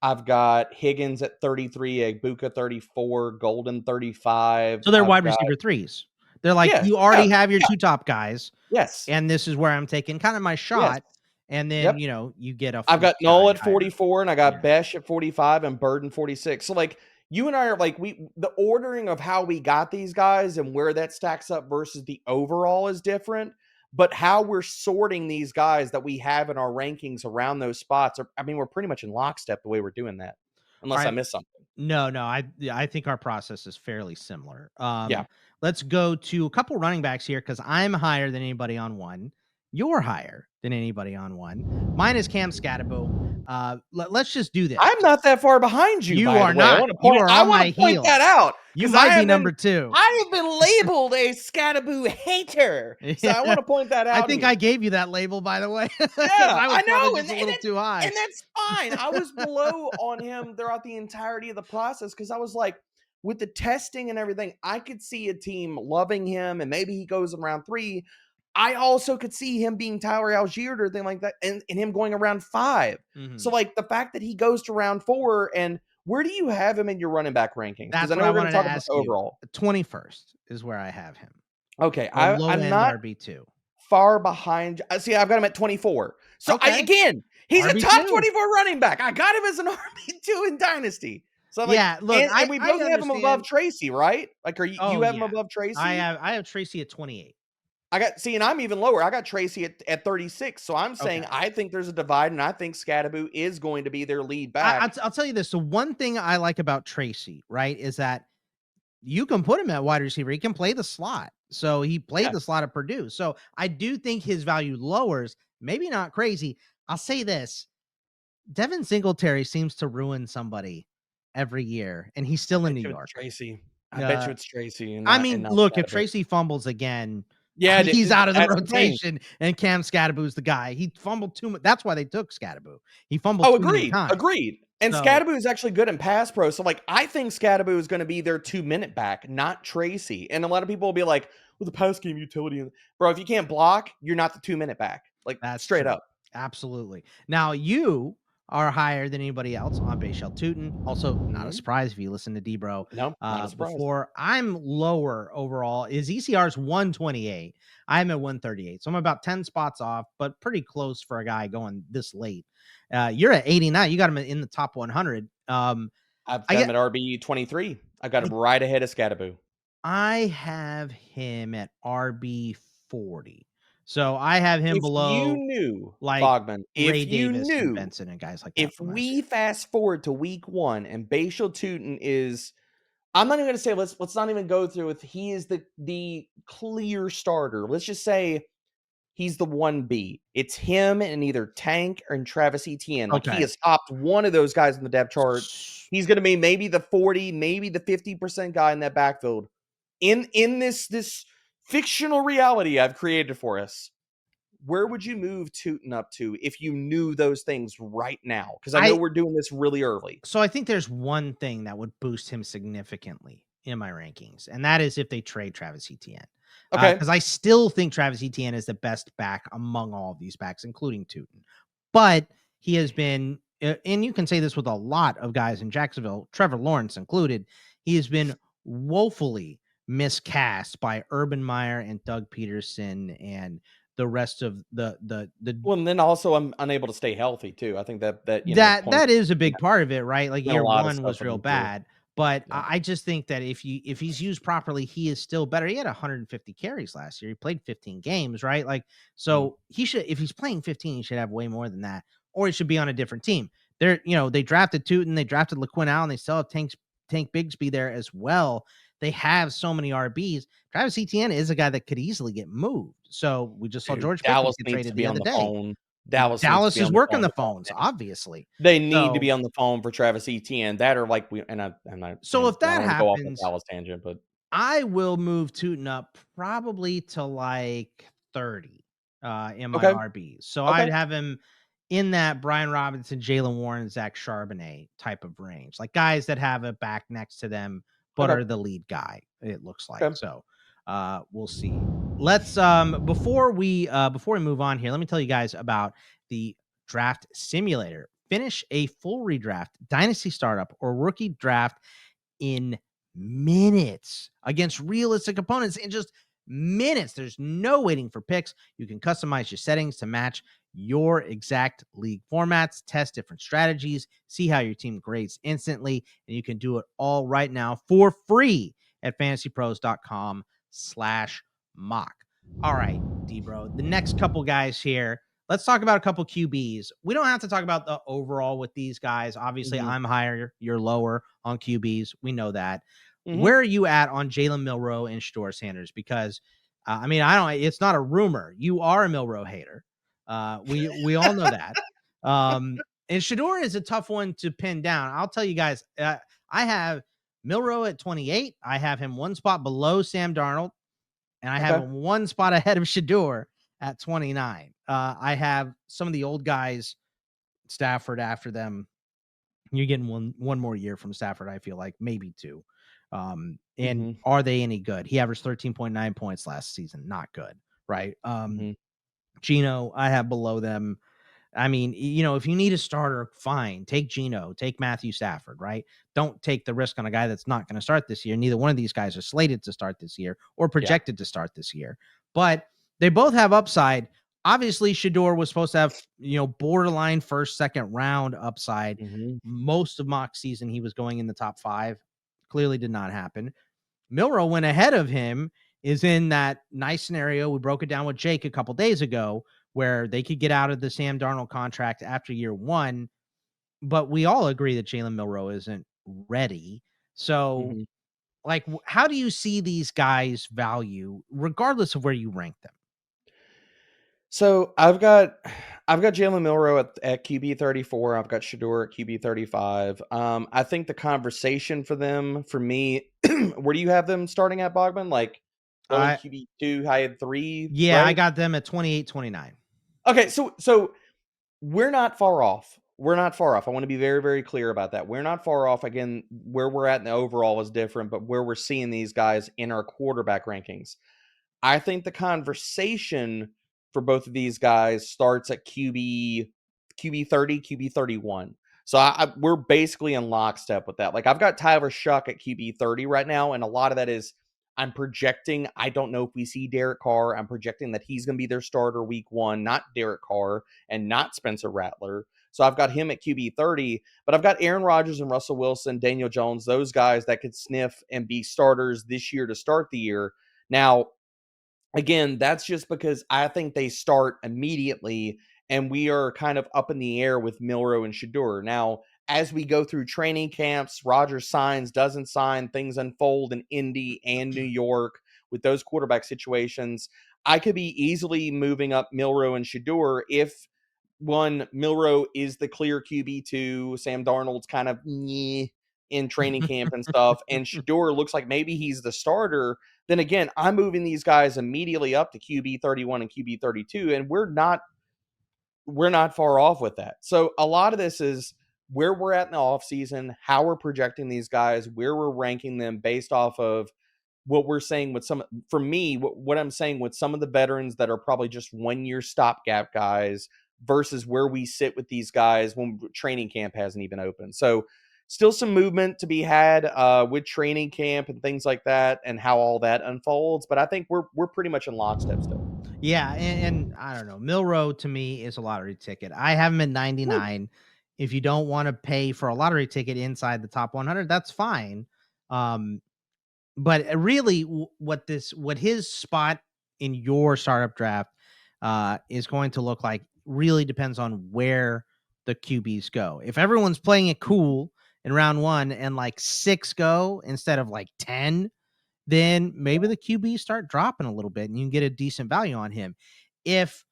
I've got Higgins at 33, Egbuka 34, Golden 35. So they're wide receiver 3s. They're like, you already have your 2 top guys. Yes. And this is where I'm taking kind of my shot. Yes. And then, you get I've got Noel at 44 and I got Besh at 45 and Burden 46. So like you and I are like, the ordering of how we got these guys and where that stacks up versus the overall is different. But how we're sorting these guys that we have in our rankings around those spots we're pretty much in lockstep the way we're doing that, unless I miss something. No, I think our process is fairly similar. Let's go to a couple running backs here because I'm higher than anybody on one. You're higher than anybody on one. Mine is Cam Skattebo. Let's just do this. I'm not that far behind you. You are not. I want to point that out. You might be number 2. I have been labeled a Skattebo hater, so I want to point that out. I think I gave you that label, by the way. Yeah, I know, and a little too high, and that's fine. I was below on him throughout the entirety of the process because I was like, with the testing and everything, I could see a team loving him, and maybe he goes in round 3. I also could see him being Tyler Algier or anything like that, and him going around 5. Mm-hmm. So, like, the fact that he goes to round 4, and where do you have him in your running back rankings? That's what I wanted to ask you. Overall. 21st is where I have him. Okay, I'm not RB2. Far behind. See, I've got him at 24. So, he's RB2. A top 24 running back. I got him as an RB2 in Dynasty. So look, and we both have him above Tracy, right? Like, you have him above Tracy? I have Tracy at 28. And I'm even lower. I got Tracy at 36. So I'm saying I think there's a divide, and I think Skattebo is going to be their lead back. I'll tell you this. So one thing I like about Tracy, right, is that you can put him at wide receiver. He can play the slot. So he played the slot at Purdue. So I do think his value lowers. Maybe not crazy. I'll say this. Devin Singletary seems to ruin somebody every year, and he's still in New York. Tracy. I bet you it's Tracy. Look, if Tracy fumbles again, he's out of the rotation, and Cam Skattebo's the guy. He fumbled too much. That's why they took Skattebo. He fumbled too many times. Agreed. And Skattebo is actually good in pass pro. So, like, I think Skattebo is going to be their 2-minute back, not Tracy. And a lot of people will be like, well, the pass game utility. Bro, if you can't block, you're not the 2-minute back. Like, that's straight up. Absolutely. Now, you are higher than anybody else on Bhayshul Tuten. Also, not a surprise if you listen to D-Bro. No, not a surprise. Before, I'm lower overall. His ECR is 128. I'm at 138. So I'm about 10 spots off, but pretty close for a guy going this late. You're at 89. You got him in the top 100. I've got him at RB 23. I got him right ahead of Skattebo. I have him at RB 40. So I have him below. You knew, like Bogman, Ray Davis and Benson and guys like that. If we fast forward to week 1 and Bhayshul Tuten is, I'm not even going to say let's not even go through with he is the clear starter. Let's just say he's the 1B. It's him and either Tank or Travis Etienne. Like he has topped one of those guys in the depth chart. He's going to be maybe the 40, maybe the 50% guy in that backfield. In this fictional reality I've created for us, where would you move Tuten up to if you knew those things right now? Because I know we're doing this really early. So I think there's one thing that would boost him significantly in my rankings, and that is if they trade Travis Etienne. Okay. Because I still think Travis Etienne is the best back among all of these backs, including Tuten. But he has been, and you can say this with a lot of guys in Jacksonville, Trevor Lawrence included, he has been woefully miscast by Urban Meyer and Doug Peterson and the rest of the well, and then also I'm unable to stay healthy too. I think that that is a big part of it, right? Like year 1 was real bad, but I just think that if he's used properly, he is still better. He had 150 carries last year. He played 15 games, right? Like, so he should, if he's playing 15, he should have way more than that, or he should be on a different team. They drafted Tuten, they drafted LaQuinn Allen, they still have Tank Bigsby there as well. they have so many RBs. Travis Etienne is a guy that could easily get moved. So we just saw George Pickens Dallas get needs to traded be the on other the day. phone. Dallas needs to Dallas be is on the working phone the with phones, Bogman. obviously. They need to So be on the phone for Travis Etienne. That or like I if that don't want to go off the happens, Dallas tangent, but I will move Tuten up probably to like 30 in my okay. RBs. So I'd Okay. have him in that Brian Robinson, Jalen Warren, Zach Charbonnet type of range, like guys that have a back next to them, but Okay. are the lead guy, it looks like. Okay. So we'll see. Let's before we move on here, let me tell you guys about the draft simulator. Finish a full redraft, dynasty startup, or rookie draft in minutes against realistic opponents in just minutes. There's no waiting for picks. You can customize your settings to match your exact league formats, test different strategies, see how your team grades instantly, and you can do it all right now for free at fantasypros.com/mock. All right, D-Bro, the next couple guys here. Let's talk about a couple QBs. We don't have to talk about the overall with these guys. Obviously, I'm higher, you're lower on QBs. We know that. Where are you at on Jalen Milroe and Shedeur Sanders? Because I mean, I don't. It's not a rumor. You are a Milroe hater. We all know that. And Shedeur is a tough one to pin down. I'll tell you guys. I have Milroe at 28. I have him one spot below Sam Darnold, and I have him one spot ahead of Shedeur at 29. I have some of the old guys, Stafford after them. You're getting one more year from Stafford, I feel like, maybe two. And are they any good? He averaged 13.9 points last season. Not good, right? Gino, I have below them. I mean, if you need a starter, fine. Take Gino, take Matthew Stafford, right? Don't take the risk on a guy that's not going to start this year. Neither one of these guys are slated to start this year or projected to start this year. But they both have upside. Obviously, Shedeur was supposed to have, borderline first, second round upside. Most of mock season, he was going in the top 5. Clearly did not happen. Milroe went ahead of him, is in that nice scenario. We broke it down with Jake a couple days ago, where they could get out of the Sam Darnold contract after year 1. But we all agree that Jalen Milroe isn't ready. So, how do you see these guys' value, regardless of where you rank them? So I've got Jalen Milroe at QB 34. I've got Shedeur at QB 35. I think the conversation for them, for me, where do you have them starting at, Bogman? Like low QB 2, high at 3? Yeah, right? I got them at 28, 29. Okay, so we're not far off. We're not far off. I want to be very, very clear about that. We're not far off. Again, where we're at in the overall is different, but where we're seeing these guys in our quarterback rankings, I think the conversation for both of these guys starts at QB 30, QB 31. So we're basically in lockstep with that. Like I've got Tyler Shough at QB 30 right now, and a lot of that is I'm projecting. I don't know if we see Derek Carr. I'm projecting that he's going to be their starter week 1, not Derek Carr and not Spencer Rattler. So I've got him at QB 30, but I've got Aaron Rodgers and Russell Wilson, Daniel Jones, those guys that could sniff and be starters this year to start the year. Now, again, that's just because I think they start immediately, and we are kind of up in the air with Milroe and Shedeur. Now, as we go through training camps, Rodgers signs, doesn't sign, things unfold in Indy and New York with those quarterback situations. I could be easily moving up Milroe and Shedeur if Milroe is the clear QB2, Sam Darnold's kind of in training camp and stuff, and Shedeur looks like maybe he's the starter. Then again, I'm moving these guys immediately up to QB 31 and QB 32, and we're not far off with that. So a lot of this is where we're at in the offseason, how we're projecting these guys, where we're ranking them based off of what we're saying with for me, what I'm saying with some of the veterans that are probably just 1 year stopgap guys versus where we sit with these guys when training camp hasn't even opened. So still some movement to be had with training camp and things like that and how all that unfolds. But I think we're pretty much in lockstep still. Yeah, and I don't know. Milroe to me is a lottery ticket. I have him at 99. If you don't want to pay for a lottery ticket inside the top 100, that's fine. But really, what his spot in your startup draft is going to look like really depends on where the QBs go. If everyone's playing it cool in round 1 and like 6 go instead of like 10, then maybe the QBs start dropping a little bit and you can get a decent value on him. If,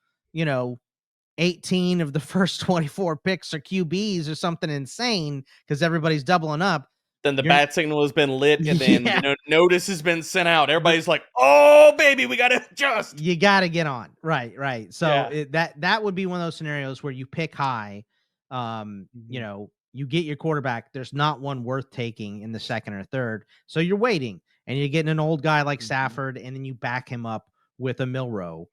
18 of the first 24 picks are QBs or something insane because everybody's doubling up, then the bat signal has been lit, and then notice has been sent out. Everybody's like, "Oh, baby, we got to adjust." You got to get on. Right. So that would be one of those scenarios where you pick high. You get your quarterback. There's not one worth taking in the second or third. So you're waiting, and you're getting an old guy like Stafford, and then you back him up with a Milroe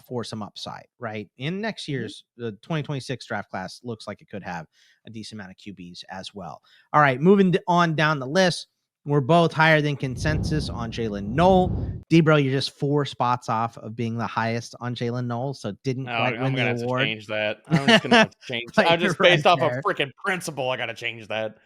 for some upside, right? In next year's the 2026 draft class looks like it could have a decent amount of QBs as well. All right, moving on down the list. We're both higher than consensus on Jaylin Noel. D-Bro, you're just 4 spots off of being the highest on Jaylin Noel, so didn't quite win the award. I'm going to change that. I'm just going to have to change that. I'm just based off of freaking principle. I got to change that.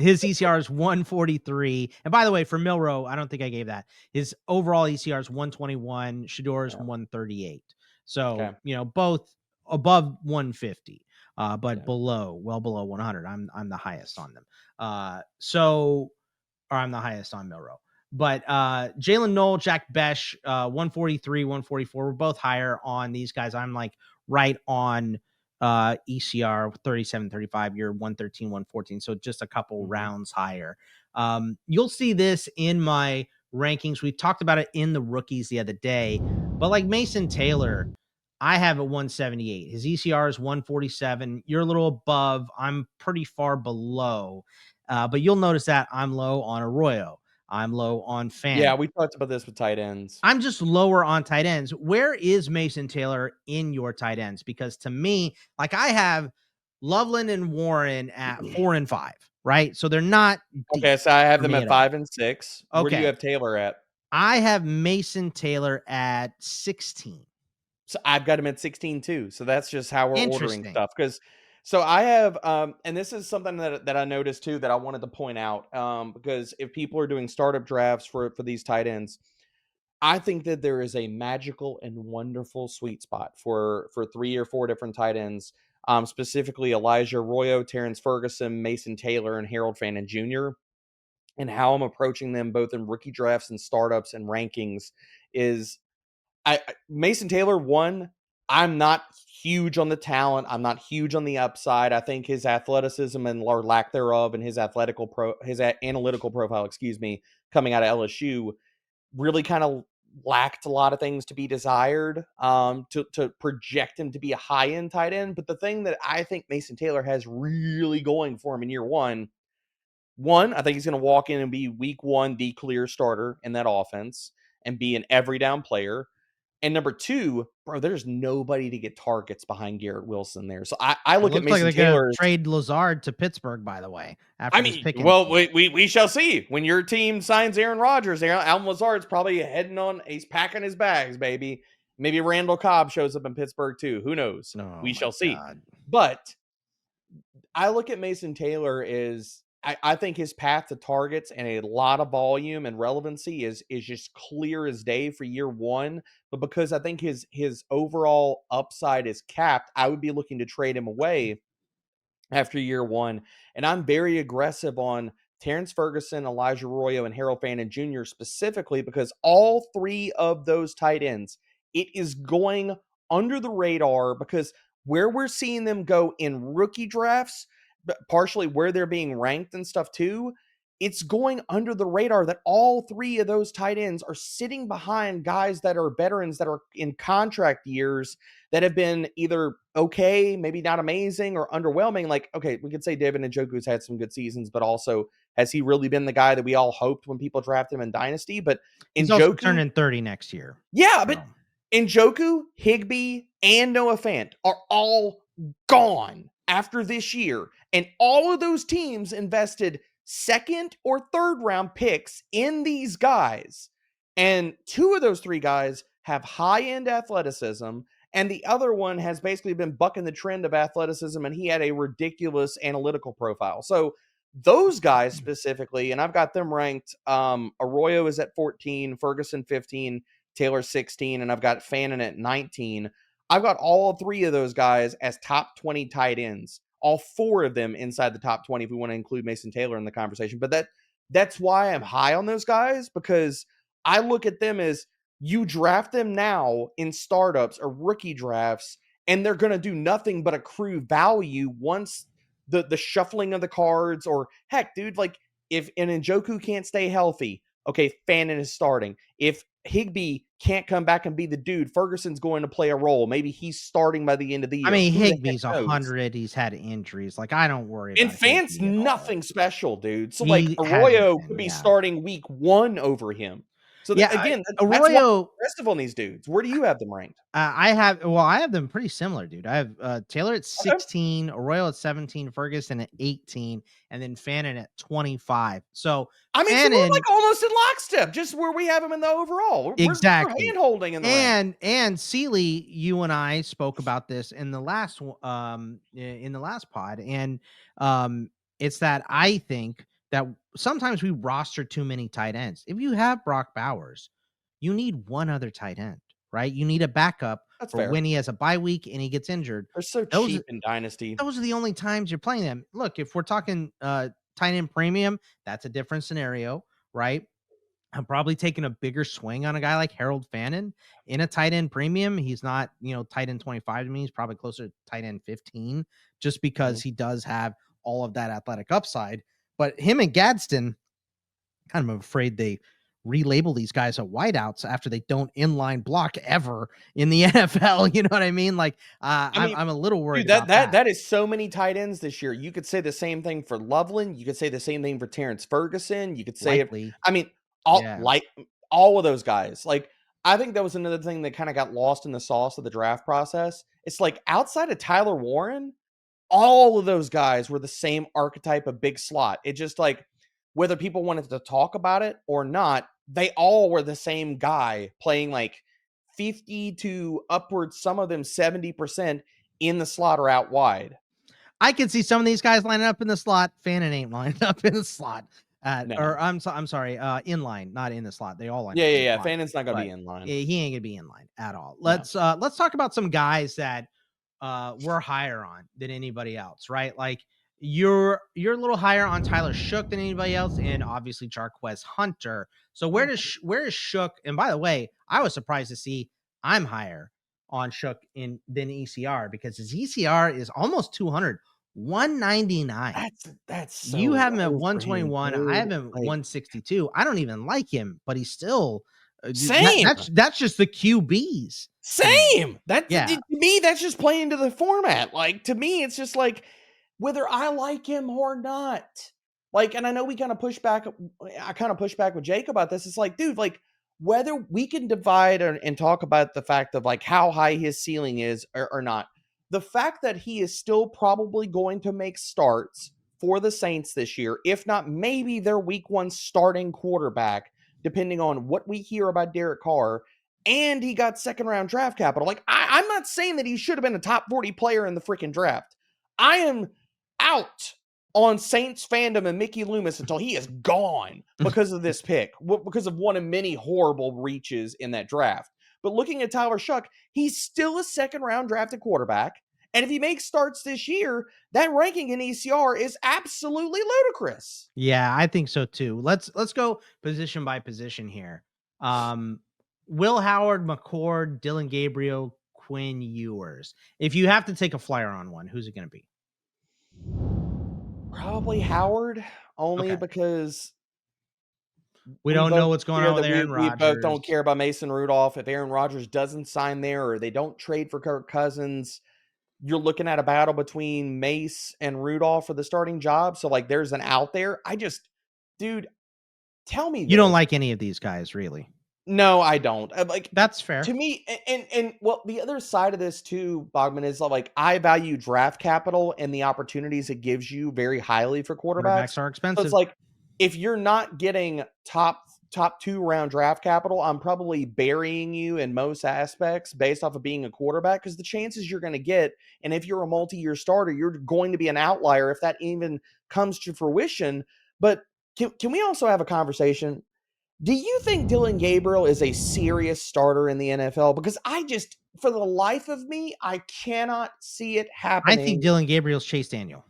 His ECR is 143. And by the way, for Milroe, I don't think I gave that. His overall ECR is 121. Shedeur is 138. So, both above 150, but well below 100. I'm the highest on them. I'm the highest on Milroe. But Jaylin Noel, Jack Besh, 143, 144. We're both higher on these guys. I'm like right on ECR 37, 35. You're 113, 114. So just a couple rounds higher. You'll see this in my rankings. We talked about it in the rookies the other day. But like Mason Taylor, I have a 178. His ECR is 147. You're a little above. I'm pretty far below. But you'll notice that I'm low on Arroyo. I'm low on Fan. Yeah, we talked about this with tight ends. I'm just lower on tight ends. Where is Mason Taylor in your tight ends? Because to me, like I have Loveland and Warren at 4 and 5, right? So they're not deep. Okay, so I have them at 5 and 6. Okay. Where do you have Taylor at? I have Mason Taylor at 16. So I've got him at 16 too. So that's just how we're ordering stuff. So I have, and this is something that I noticed too that I wanted to point out, because if people are doing startup drafts for these tight ends, I think that there is a magical and wonderful sweet spot for 3 or 4 different tight ends, specifically Elijah Arroyo, Terrence Ferguson, Mason Taylor, and Harold Fannin Jr. And how I'm approaching them both in rookie drafts and startups and rankings is Mason Taylor, one, I'm not huge on the talent. I'm not huge on the upside. I think his athleticism and or lack thereof and his analytical profile, coming out of LSU really kind of lacked a lot of things to be desired, to project him to be a high-end tight end. But the thing that I think Mason Taylor has really going for him in year one, I think he's going to walk in and be week 1 the clear starter in that offense and be an every down player. And number 2, bro, there's nobody to get targets behind Garrett Wilson there. So I look at Mason Taylor. Trade Lazard to Pittsburgh, by the way. We shall see. When your team signs Aaron Rodgers, Allen Lazard's probably he's packing his bags, baby. Maybe Randall Cobb shows up in Pittsburgh too. Who knows? We shall see. But I look at Mason Taylor as I think his path to targets and a lot of volume and relevancy is just clear as day for year one. But because I think his overall upside is capped, I would be looking to trade him away after year one. And I'm very aggressive on Terrence Ferguson, Elijah Arroyo, and Harold Fannin Jr. specifically because all 3 of those tight ends, it is going under the radar because where we're seeing them go in rookie drafts, partially where they're being ranked and stuff too, it's going under the radar that all 3 of those tight ends are sitting behind guys that are veterans that are in contract years that have been either okay, maybe not amazing, or underwhelming. Like, okay, we could say David Njoku's had some good seasons, but also has he really been the guy that we all hoped when people drafted him in Dynasty? But he's also turning 30 next year. Yeah, but Njoku, Higbee, and Noah Fant are all gone after this year. And all of those teams invested 2nd or 3rd round picks in these guys. And 2 of those 3 guys have high-end athleticism. And the other one has basically been bucking the trend of athleticism. And he had a ridiculous analytical profile. So those guys specifically, and I've got them ranked, Arroyo is at 14, Ferguson 15, Taylor 16, and I've got Fannin at 19. I've got all 3 of those guys as top 20 tight ends. All 4 of them inside the top 20 if we want to include Mason Taylor in the conversation. But that's why I'm high on those guys, because I look at them as you draft them now in startups or rookie drafts, and they're going to do nothing but accrue value once the shuffling of the cards, or heck, dude, like if an Njoku can't stay healthy, okay, Fannin is starting. If Higbee can't come back and be the dude, Ferguson's going to play a role. Maybe he's starting by the end of the year. I mean, Who the heck Higbee's knows? 100. He's had injuries. Like, I don't worry And about Fant's Higbee at all. nothing special, dude. So, like, He hasn't Arroyo been, could be yeah. starting week 1 over him. So, Yeah, again, that's why I'm Arroyo, aggressive on these dudes. Where do you have them ranked? I have them pretty similar, dude. I have Taylor at 16, Arroyo at 17, Ferguson at 18, and then Fannin at 25. So I mean, so we're Fannin, like almost in lockstep, just where we have them in the overall. We're exactly. hand holding in the rank. And Sealy, you and I spoke about this in the last pod, and it's that I think that sometimes we roster too many tight ends. If you have Brock Bowers, you need one other tight end, right? You need a backup That's for fair. when he has a bye week and he gets injured. They're so cheap in Dynasty. Those are the only times you're playing them. Look, if we're talking tight end premium, that's a different scenario, right? I'm probably taking a bigger swing on a guy like Harold Fannin in a tight end premium. He's not, tight end 25 to me. He's probably closer to tight end 15 just because he does have all of that athletic upside. But him and Gadsden, kind of afraid they relabel these guys as wideouts after they don't inline block ever in the NFL. You know what I mean? Like, I'm a little worried dude, about that is so many tight ends this year. You could say the same thing for Loveland. You could say the same thing for Terrence Ferguson. You could say all of those guys. Like, I think that was another thing that kind of got lost in the sauce of the draft process. It's like outside of Tyler Warren, all of those guys were the same archetype of big slot. It just like whether people wanted to talk about it or not, they all were the same guy playing like 50 to upwards, some of them 70% in the slot or out wide. I can see some of these guys lining up in the slot. Fannin ain't lining up in the slot. No. Or I'm sorry, in line, not in the slot. They all line. Yeah. Fannin's not gonna be in line. He ain't gonna be in line at all. Let's talk about some guys that we're higher on than anybody else, right? Like you're a little higher on Tyler Shough than anybody else, and obviously Jarquez Hunter. So where is Shough? And by the way, I was surprised to see I'm higher on Shough than ECR because his ECR is almost 200. 199. That's so you have him at 121. I have him at 162. I don't even like him, but he's still same. That's just the QBs. Same. To me, that's just playing into the format. Like to me, it's just like whether I like him or not. Like, and I know we kind of push back. I kind of push back with Jake about this. It's like, dude, like whether we can divide and talk about the fact of like how high his ceiling is or not. The fact that he is still probably going to make starts for the Saints this year, if not maybe their week 1 starting quarterback, depending on what we hear about Derek Carr, and he got second round draft capital. Like, I'm not saying that he should have been a top 40 player in the freaking draft. I am out on Saints fandom and Mickey Loomis until he is gone because of this pick, because of one of many horrible reaches in that draft. But looking at Tyler Shough, he's still a second round drafted quarterback. And if he makes starts this year, that ranking in ECR is absolutely ludicrous. Yeah, I think so too. Let's go position by position here. Will Howard, McCord, Dillon Gabriel, Quinn Ewers. If you have to take a flyer on one, who's it going to be? Probably Howard, only because we don't know what's going on with Aaron Rodgers. We both don't care about Mason Rudolph. If Aaron Rodgers doesn't sign there or they don't trade for Kirk Cousins, you're looking at a battle between Mace and Rudolph for the starting job. So, like, there's an out there. Dude, tell me you don't like any of these guys, really? No, I don't. Like, that's fair to me. And well, the other side of this too, Bogman, is like I value draft capital and the opportunities it gives you very highly for quarterbacks. Quarterbacks are expensive. So it's like if you're not getting top 2 round draft capital, I'm probably burying you in most aspects based off of being a quarterback, because the chances you're going to get, and if you're a multi-year starter, you're going to be an outlier if that even comes to fruition. But can we also have a conversation? Do you think Dillon Gabriel is a serious starter in the NFL? Because for the life of me, I cannot see it happening. I think Dillon Gabriel's Chase Daniel.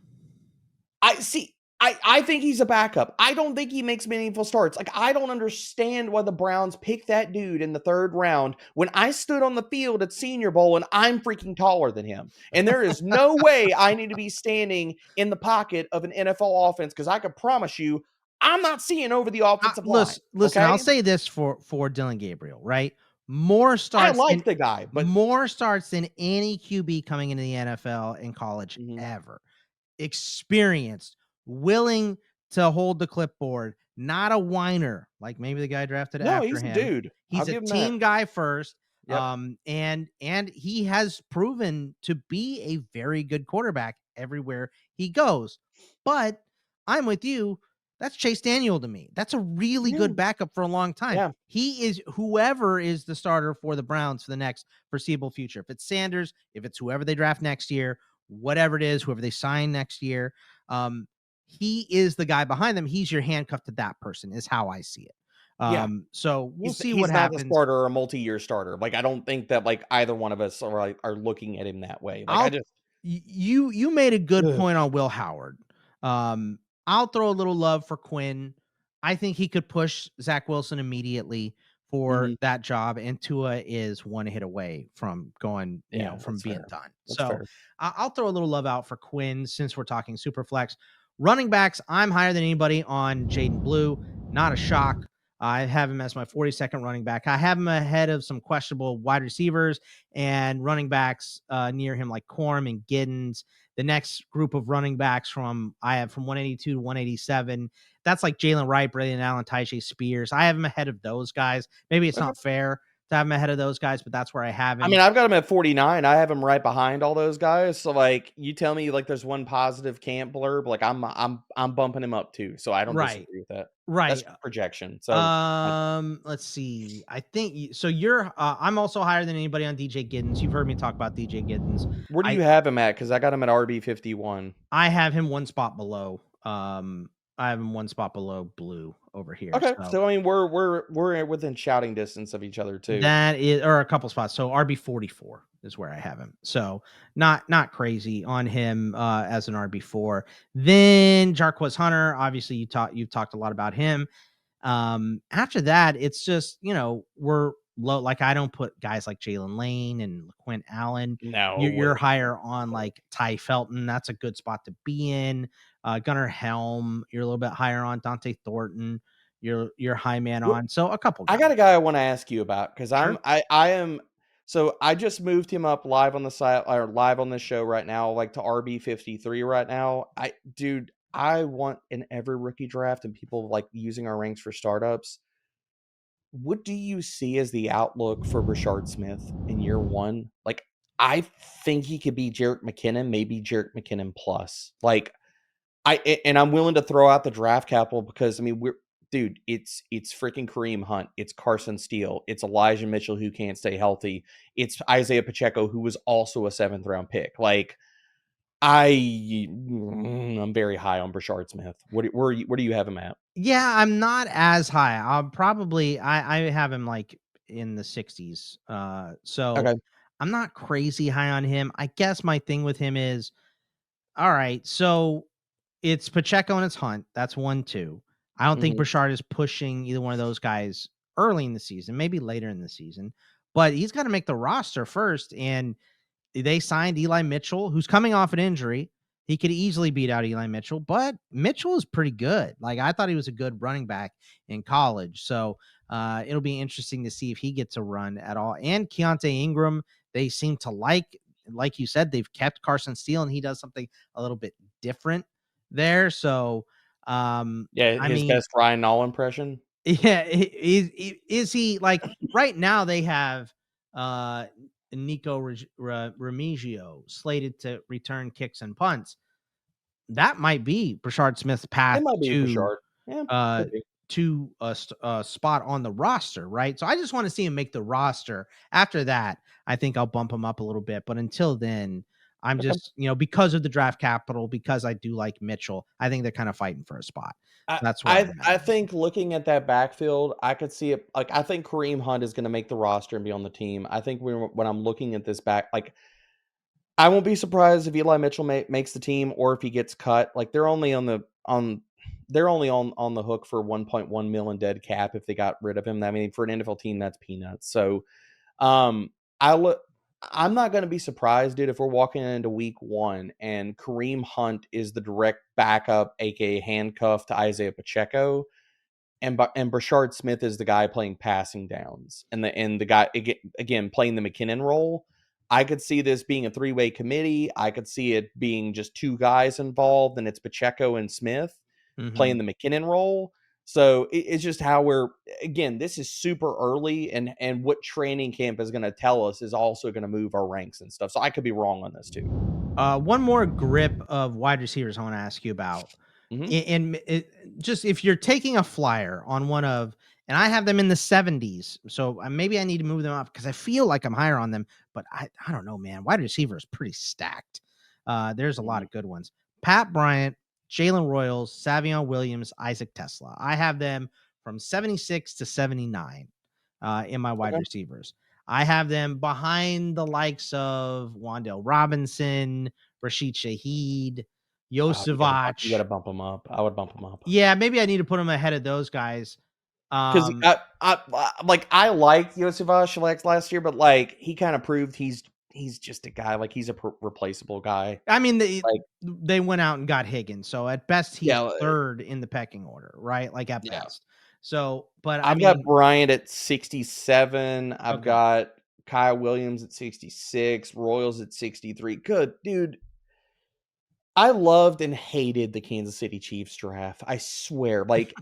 I see. I think he's a backup. I don't think he makes meaningful starts. Like, I don't understand why the Browns picked that dude in the 3rd round when I stood on the field at Senior Bowl and I'm freaking taller than him. And there is no way I need to be standing in the pocket of an NFL offense, because I can promise you I'm not seeing over the offensive line. Listen, I'll Okay? say this for Dillon Gabriel, right? More I starts like than the guy, but any QB coming into the NFL in college Mhm. ever. Experienced, willing to hold the clipboard, not a whiner like maybe the guy drafted No, after he's a him. dude. I'll He's a give him that. team guy first. Yep. And he has proven to be a very good quarterback everywhere he goes. But I'm with you. That's Chase Daniel to me. That's a really Yeah. good backup for a long time. Yeah. He is whoever is the starter for the Browns for the next foreseeable future. If it's Sanders, if it's whoever they draft next year, whatever it is, whoever they sign next year, he is the guy behind them. He's your handcuff to that person, is how I see it. Yeah. So we'll see what He's not the happens. starter or a multi-year starter. Like, I don't think that, like, either one of us are looking at him that way. Like, I I'll just you made a good ugh. point on Will Howard. I'll throw a little love for Quinn. I think he could push Zach Wilson immediately for Mhm. that job, and Tua is one hit away from going, Yeah, from that's being fair. done. That's So fair. I'll throw a little love out for Quinn since we're talking super flex. Running backs, I'm higher than anybody on Jaydon Blue. Not a shock. I have him as my 42nd running back. I have him ahead of some questionable wide receivers and running backs near him like Corm and Giddens. The next group of running backs I have from 182 to 187. That's like Jalen Wright, Braden Allen, Tyjae Spears. I have him ahead of those guys. Maybe it's Okay. not fair to have him ahead of those guys, but that's where I have I him. mean, I've got him at 49. I have him right behind all those guys. So, like, you tell me, like, there's one positive camp blurb, like, I'm bumping him up too. So I don't Right. disagree with that. That's Right. projection. So Let's see. I think so. I'm also higher than anybody on DJ Giddens. You've heard me talk about DJ Giddens. where do I you have him at? Because I got him at RB 51. I have him one spot below. I have him one spot below Blue over here. Okay. So So I mean, we're within shouting distance of each other too. that is, or a couple spots. So RB 44 is where I have him. So not crazy on him as an RB 4. Then Jarquez Hunter. Obviously, you've talked a lot about him. After that, it's just, we're low. Like, I don't put guys like Jalen Lane and Quinn Allen. You're No. higher on like Ty Felton. That's a good spot to be in. Gunnar Helm, you're a little bit higher on. Dante Thornton, you're high man on. So a couple I guys. got a guy I want to ask you about, because Sure. I am so I just moved him up live on the site, or live on this show right now, like to RB 53 right now. I want in every rookie draft, and people like using our ranks for startups. What do you see as the outlook for Brashard Smith in year one? Like, I think he could be Jerick McKinnon, maybe Jerick McKinnon plus. Like, and I'm willing to throw out the draft capital, because I mean, it's freaking Kareem Hunt, it's Carson Steele, it's Elijah Mitchell who can't stay healthy, it's Isaiah Pacheco who was also a 7th round pick. Like, I'm very high on Brashard Smith. Where do you have him at? Yeah, I'm not as high. I have him like in the 60s. So Okay. I'm not crazy high on him. I guess my thing with him is, all right, so it's Pacheco and it's Hunt. That's 1, 2. I don't think Hmm. Brashard is pushing either one of those guys early in the season, maybe later in the season, but he's got to make the roster first. And they signed Eli Mitchell, who's coming off an injury. He could easily beat out Eli Mitchell, but Mitchell is pretty good. Like, I thought he was a good running back in college. So it'll be interesting to see if he gets a run at all. And Keontae Ingram, they seem to like you said, they've kept Carson Steele, and he does something a little bit different there. So, Yeah, I his mean, best Ryan Nall impression. yeah, is he like right now they have uh Nico Remigio slated to return kicks and punts. That might be Brashard Smith's It path might be to Brashard. Yeah, uh could be. a spot on the roster, right? So I just want to see him make the roster. After that, I think I'll bump him up a little bit, but until then, I'm Okay. just, because of the draft capital, because I do like Mitchell, I think they're kind of fighting for a spot. I That's where I I'm I at. think looking at that backfield, I could see it. Like, I think Kareem Hunt is going to make the roster and be on the team. I think when I'm looking at this back, like, I won't be surprised if Eli Mitchell makes the team, or if he gets cut. Like, they're only on the they're only on the hook for 1.1 million dead cap if they got rid of him. I mean, for an NFL team, that's peanuts. So I'm not going to be surprised, dude, if we're walking into week 1 and Kareem Hunt is the direct backup, aka handcuff to Isaiah Pacheco, and Brashard Smith is the guy playing passing downs, and the guy again playing the McKinnon role. I could see this being a 3-way committee. I could see it being just 2 guys involved, and it's Pacheco and Smith playing the McKinnon role. So it's just how this is super early, and what training camp is going to tell us is also going to move our ranks and stuff. So I could be wrong on this too. One more grip of wide receivers I want to ask you about. And just if you're taking a flyer on one of, and I have them in the 70s, so maybe I need to move them up because I feel like I'm higher on them, but I don't know, man. Wide receiver is pretty stacked. There's a lot of good ones. Pat Bryant, Jalen Royals, Savion Williams, Isaac Tesla. I have them from 76 to 79 in my wide receivers. I have them behind the likes of Wan'Dale Robinson, Rashid Shaheed, Yosevach. You got to bump them up. I would bump them up. Yeah, maybe I need to put them ahead of those guys. Because I like Yosevach last year, but like he kind of proved he's just a guy. Like he's a replaceable guy. I mean, they went out and got Higgins, so at best he's third in the pecking order, right? Like at best. So, but I've got Bryant at 67. I've got Kyle Williams at 66. Royals at 63. Good, dude. I loved and hated the Kansas City Chiefs draft. I swear. Like,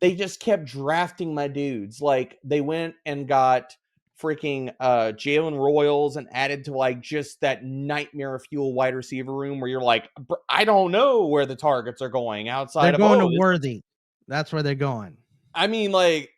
they just kept drafting my dudes. Like, they went and got freaking Jalen Royals and added to, like, just that nightmare fuel wide receiver room where you're like, I don't know where the targets are going outside of... They're going to Worthy. That's where they're going. I mean, like...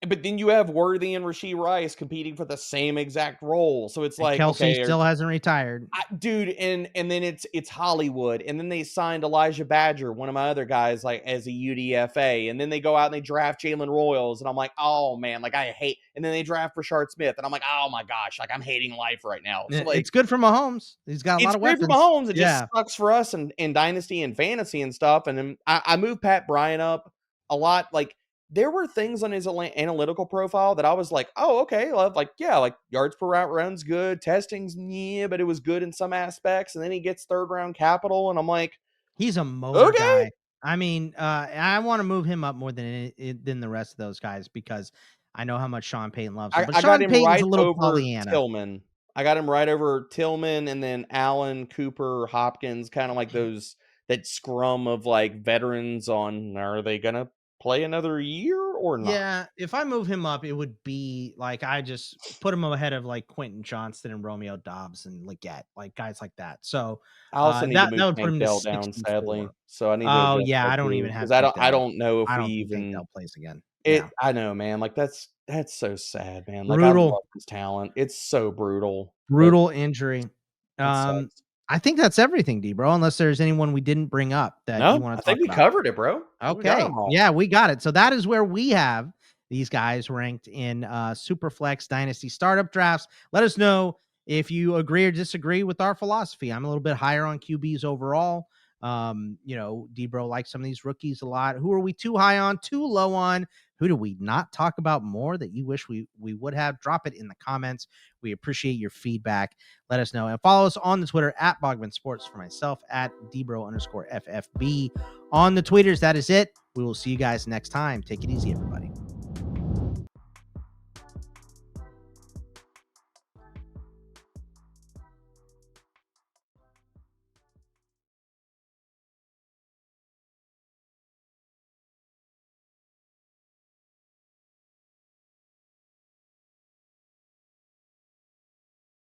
But then you have Worthy and Rashee Rice competing for the same exact role. So it's like, Kelsey still hasn't retired. Dude, and then it's Hollywood. And then they signed Elijah Badger, one of my other guys, like as a UDFA. And then they go out and they draft Jalen Royals. And I'm like, oh man, like I hate. And then they draft Brashard Smith. And I'm like, oh my gosh, like I'm hating life right now. So like, it's good for Mahomes. He's got a lot of weapons. It's great for Mahomes. It just sucks for us in Dynasty and Fantasy and stuff. And then I moved Pat Bryant up a lot. Like, there were things on his analytical profile that I was like, oh, okay. Like, yeah, like yards per route run's good. Testing's, but it was good in some aspects. And then he gets 3rd round capital. And I'm like, he's a motor guy. I mean, I want to move him up more than the rest of those guys because I know how much Sean Payton loves him. But I got him right a little over Pollyanna. Tillman. I got him right over Tillman and then Allen, Cooper, Hopkins, kind of like that scrum of like veterans on, are they going to play another year or not? Yeah, if I move him up, it would be like I just put him ahead of like Quinton Johnston and Romeo Doubs and Leggett, like guys like that. So I also need to move Tank Dell down, sadly. So I need to. Oh yeah, I don't even have. I don't know if we even Dell plays again. I know, man. Like that's so sad, man. Like brutal. I love his talent. It's so brutal. Brutal injury. I think that's everything, D, bro. Unless there's anyone we didn't bring up that you want to talk about. I think we covered it, bro. Okay. Yeah, we got it. So that is where we have these guys ranked in Superflex Dynasty startup drafts. Let us know if you agree or disagree with our philosophy. I'm a little bit higher on QBs overall. D-Bro likes some of these rookies a lot. Who are we too high on, too low on? Who do we not talk about more that you wish we would have? Drop it in the comments. We appreciate your feedback. Let us know. And follow us on the Twitter at Bogman Sports for myself, at Dbro_FFB on the tweeters. That is it. We will see you guys next time. Take it easy, everybody.